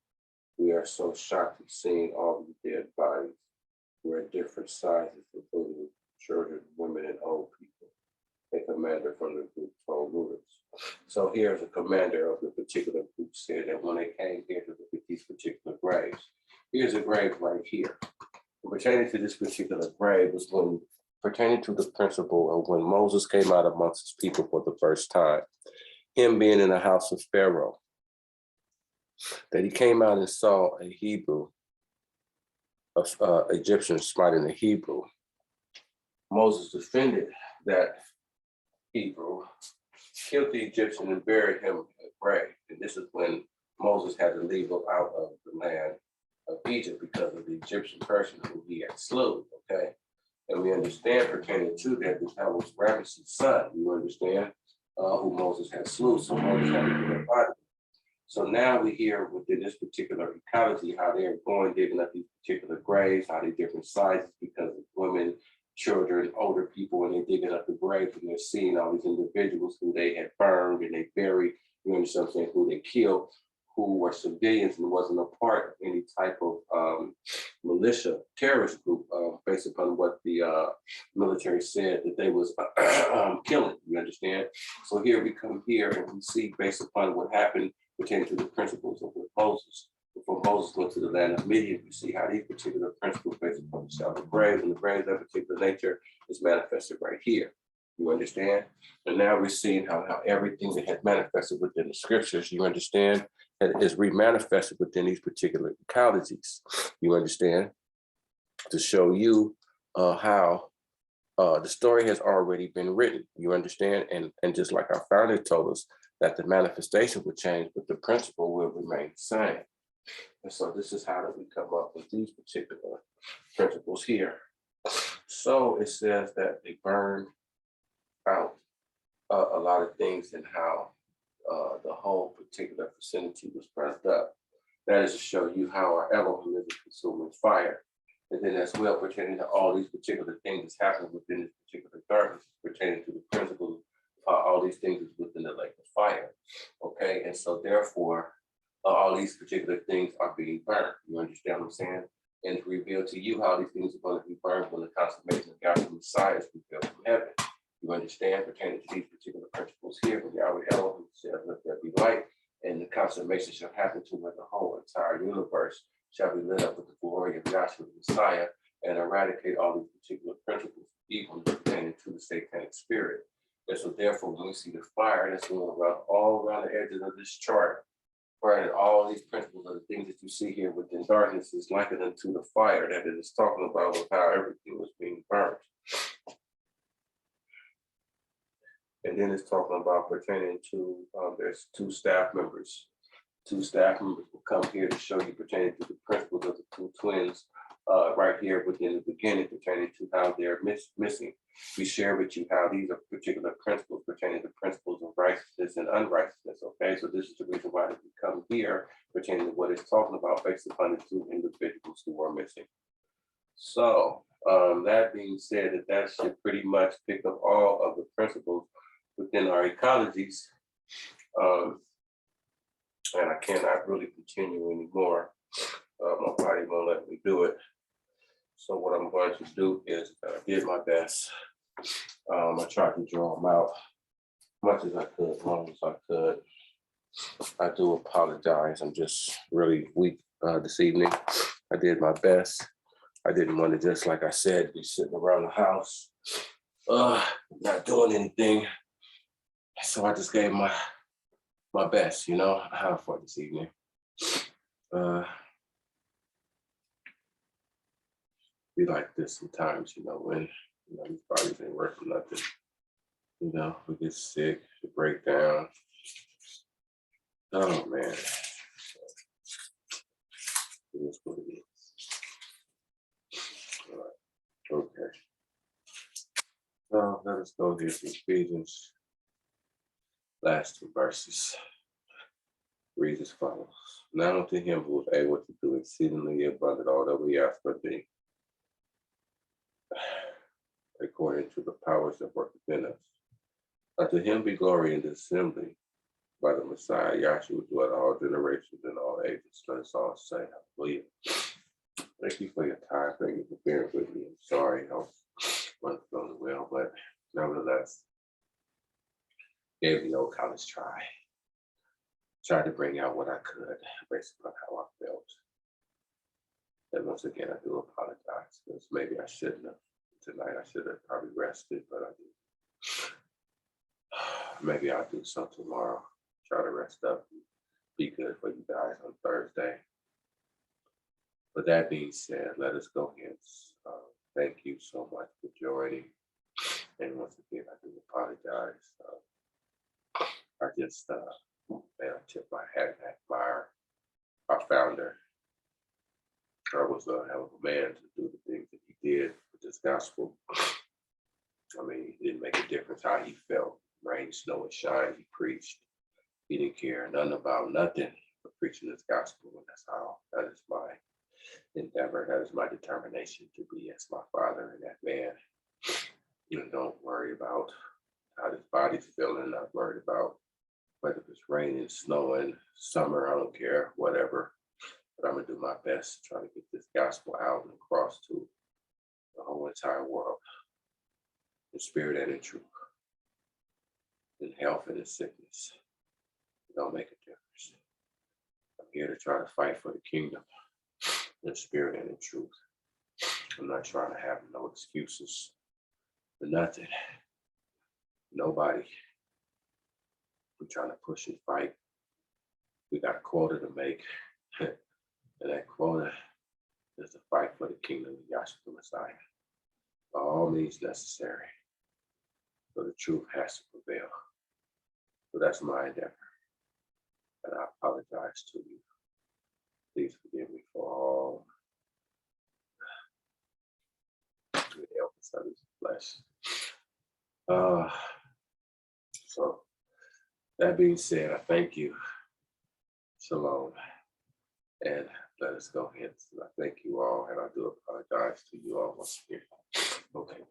We are so shocked at seeing all the dead bodies. We're different sizes, including children, women, and old people. A commander from the group told rulers. So here's a commander of the particular group said that when they came here to look at these particular graves, here's a grave right here. And pertaining to this particular grave was when pertaining to the principle of when Moses came out amongst his people for the first time, him being in the house of Pharaoh, that he came out and saw a Hebrew, Egyptian smiting a Hebrew. Moses defended that Hebrew, killed the Egyptian and buried him in a grave. And this is when Moses had to leave out of the land of Egypt because of the Egyptian person who he had slew, okay? And we understand pertaining to that was Ramesses' son, you understand, who Moses had slew, so Moses had to get up out of it. So now we hear within this particular ecology how they're going digging up these particular graves, how they're different sizes because of women, children, older people, and they're digging up the graves and they're seeing all these individuals who they had burned and they buried, you understand what I'm saying, who they killed, who were civilians and wasn't a part of any type of militia terrorist group based upon what the military said that they was killing, you understand? So here we come here and we see based upon what happened pertaining to the principles of Moses. Before Moses went to the land of Midian, you see how these particular principles based upon the shell of graves and the graves of particular nature is manifested right here. You understand? And now we're seeing how everything that had manifested within the scriptures, you understand, that is remanifested within these particular ecologies. You understand? To show you how the story has already been written. You understand? And just like our founder told us that the manifestation would change, but the principle will remain the same. And so this is how that we come up with these particular principles here. So it says that they burned out a lot of things and how the whole particular vicinity was burnt up. That is to show you how our Elohim is a consuming fire. And then as well pertaining to all these particular things that's happening within this particular darkness, pertaining to the principles, all these things is within the lake of fire. Okay, and so therefore, all these particular things are being burned. You understand what I'm saying? And to reveal to you how these things are going to be burned when the consummation of Yahshua Messiah is revealed from heaven. You understand pertaining to these particular principles here, when Yahweh Elohim said, let there be light, and the consummation shall happen to where the whole entire universe shall be lit up with the glory of Yahshua Messiah and eradicate all these particular principles, even pertaining to the satanic spirit. And so therefore, when we see the fire that's going around all around the edges of this chart, right, and all these principles are the things that you see here within darkness is likened unto the fire that it is talking about with how everything was being burnt. And then it's talking about pertaining to, there's two staff members. Two staff members will come here to show you pertaining to the principles of the two twins, right here within the beginning pertaining to how they're missing. We share with you how these are particular principles pertaining to principles of righteousness and unrighteousness. Okay, so this is the reason why we come here pertaining to what it's talking about based upon the two individuals who are missing. So that being said, that should pretty much pick up all of the principles within our ecologies. And I cannot really continue anymore. My body won't let me do it. So what I'm going to do is I did my best. I tried to draw them out as much as I could, as long as I could. I do apologize. I'm just really weak this evening. I did my best. I didn't want to just, like I said, be sitting around the house, not doing anything. So I just gave my best, you know, for this evening. Be like this sometimes, you know, when these bodies ain't working nothing. You know, we get sick, we break down. Oh man. It is what it is. All right. Okay. So let us go here to Ephesians. Last two verses. Reads as follows. Now unto him who is able to do exceedingly abundant all that we ask or think, according to the powers that work within us. Unto him be glory in the assembly by the Messiah, Yahshua, throughout all generations and all ages. Let us all say, hallelujah. Thank you for your time. Thank you for bearing with me. I'm sorry I wasn't feeling well, but nevertheless, gave the old college try. Tried to bring out what I could based on how I felt. And once again, I do apologize because maybe I shouldn't have. Tonight I should have probably rested, but I didn't. Maybe I'll do some tomorrow. Try to rest up and be good for you guys on Thursday. But that being said, let us go ahead. Thank you so much for joining. And once again, I do apologize. I just, man, I tip my hat and admire our founder. I was a hell of a man to do the things that he did with this gospel. I mean, it didn't make a difference how he felt. Rain, snow, and shine, he preached. He didn't care nothing about nothing but preaching this gospel. And that is my endeavor. That is my determination to be as my father and that man. You know, don't worry about how his body's feeling. Not worried about whether it's raining, snowing, summer, I don't care, whatever. But I'm gonna do my best to try to get this gospel out and across to the whole entire world, in spirit and in truth, in health and in sickness. It don't make a difference. I'm here to try to fight for the kingdom, in spirit and in truth. I'm not trying to have no excuses for nothing. Nobody. We're trying to push and fight. We got a quota to make. And that quota is to fight for the kingdom of Yahshua the Messiah. By all means necessary. So the truth has to prevail. So that's my endeavor. And I apologize to you. Please forgive me for all the illness of this flesh. So that being said, I thank you. Shalom. And let us go ahead. So I thank you all, and I do apologize to you all once again. Okay.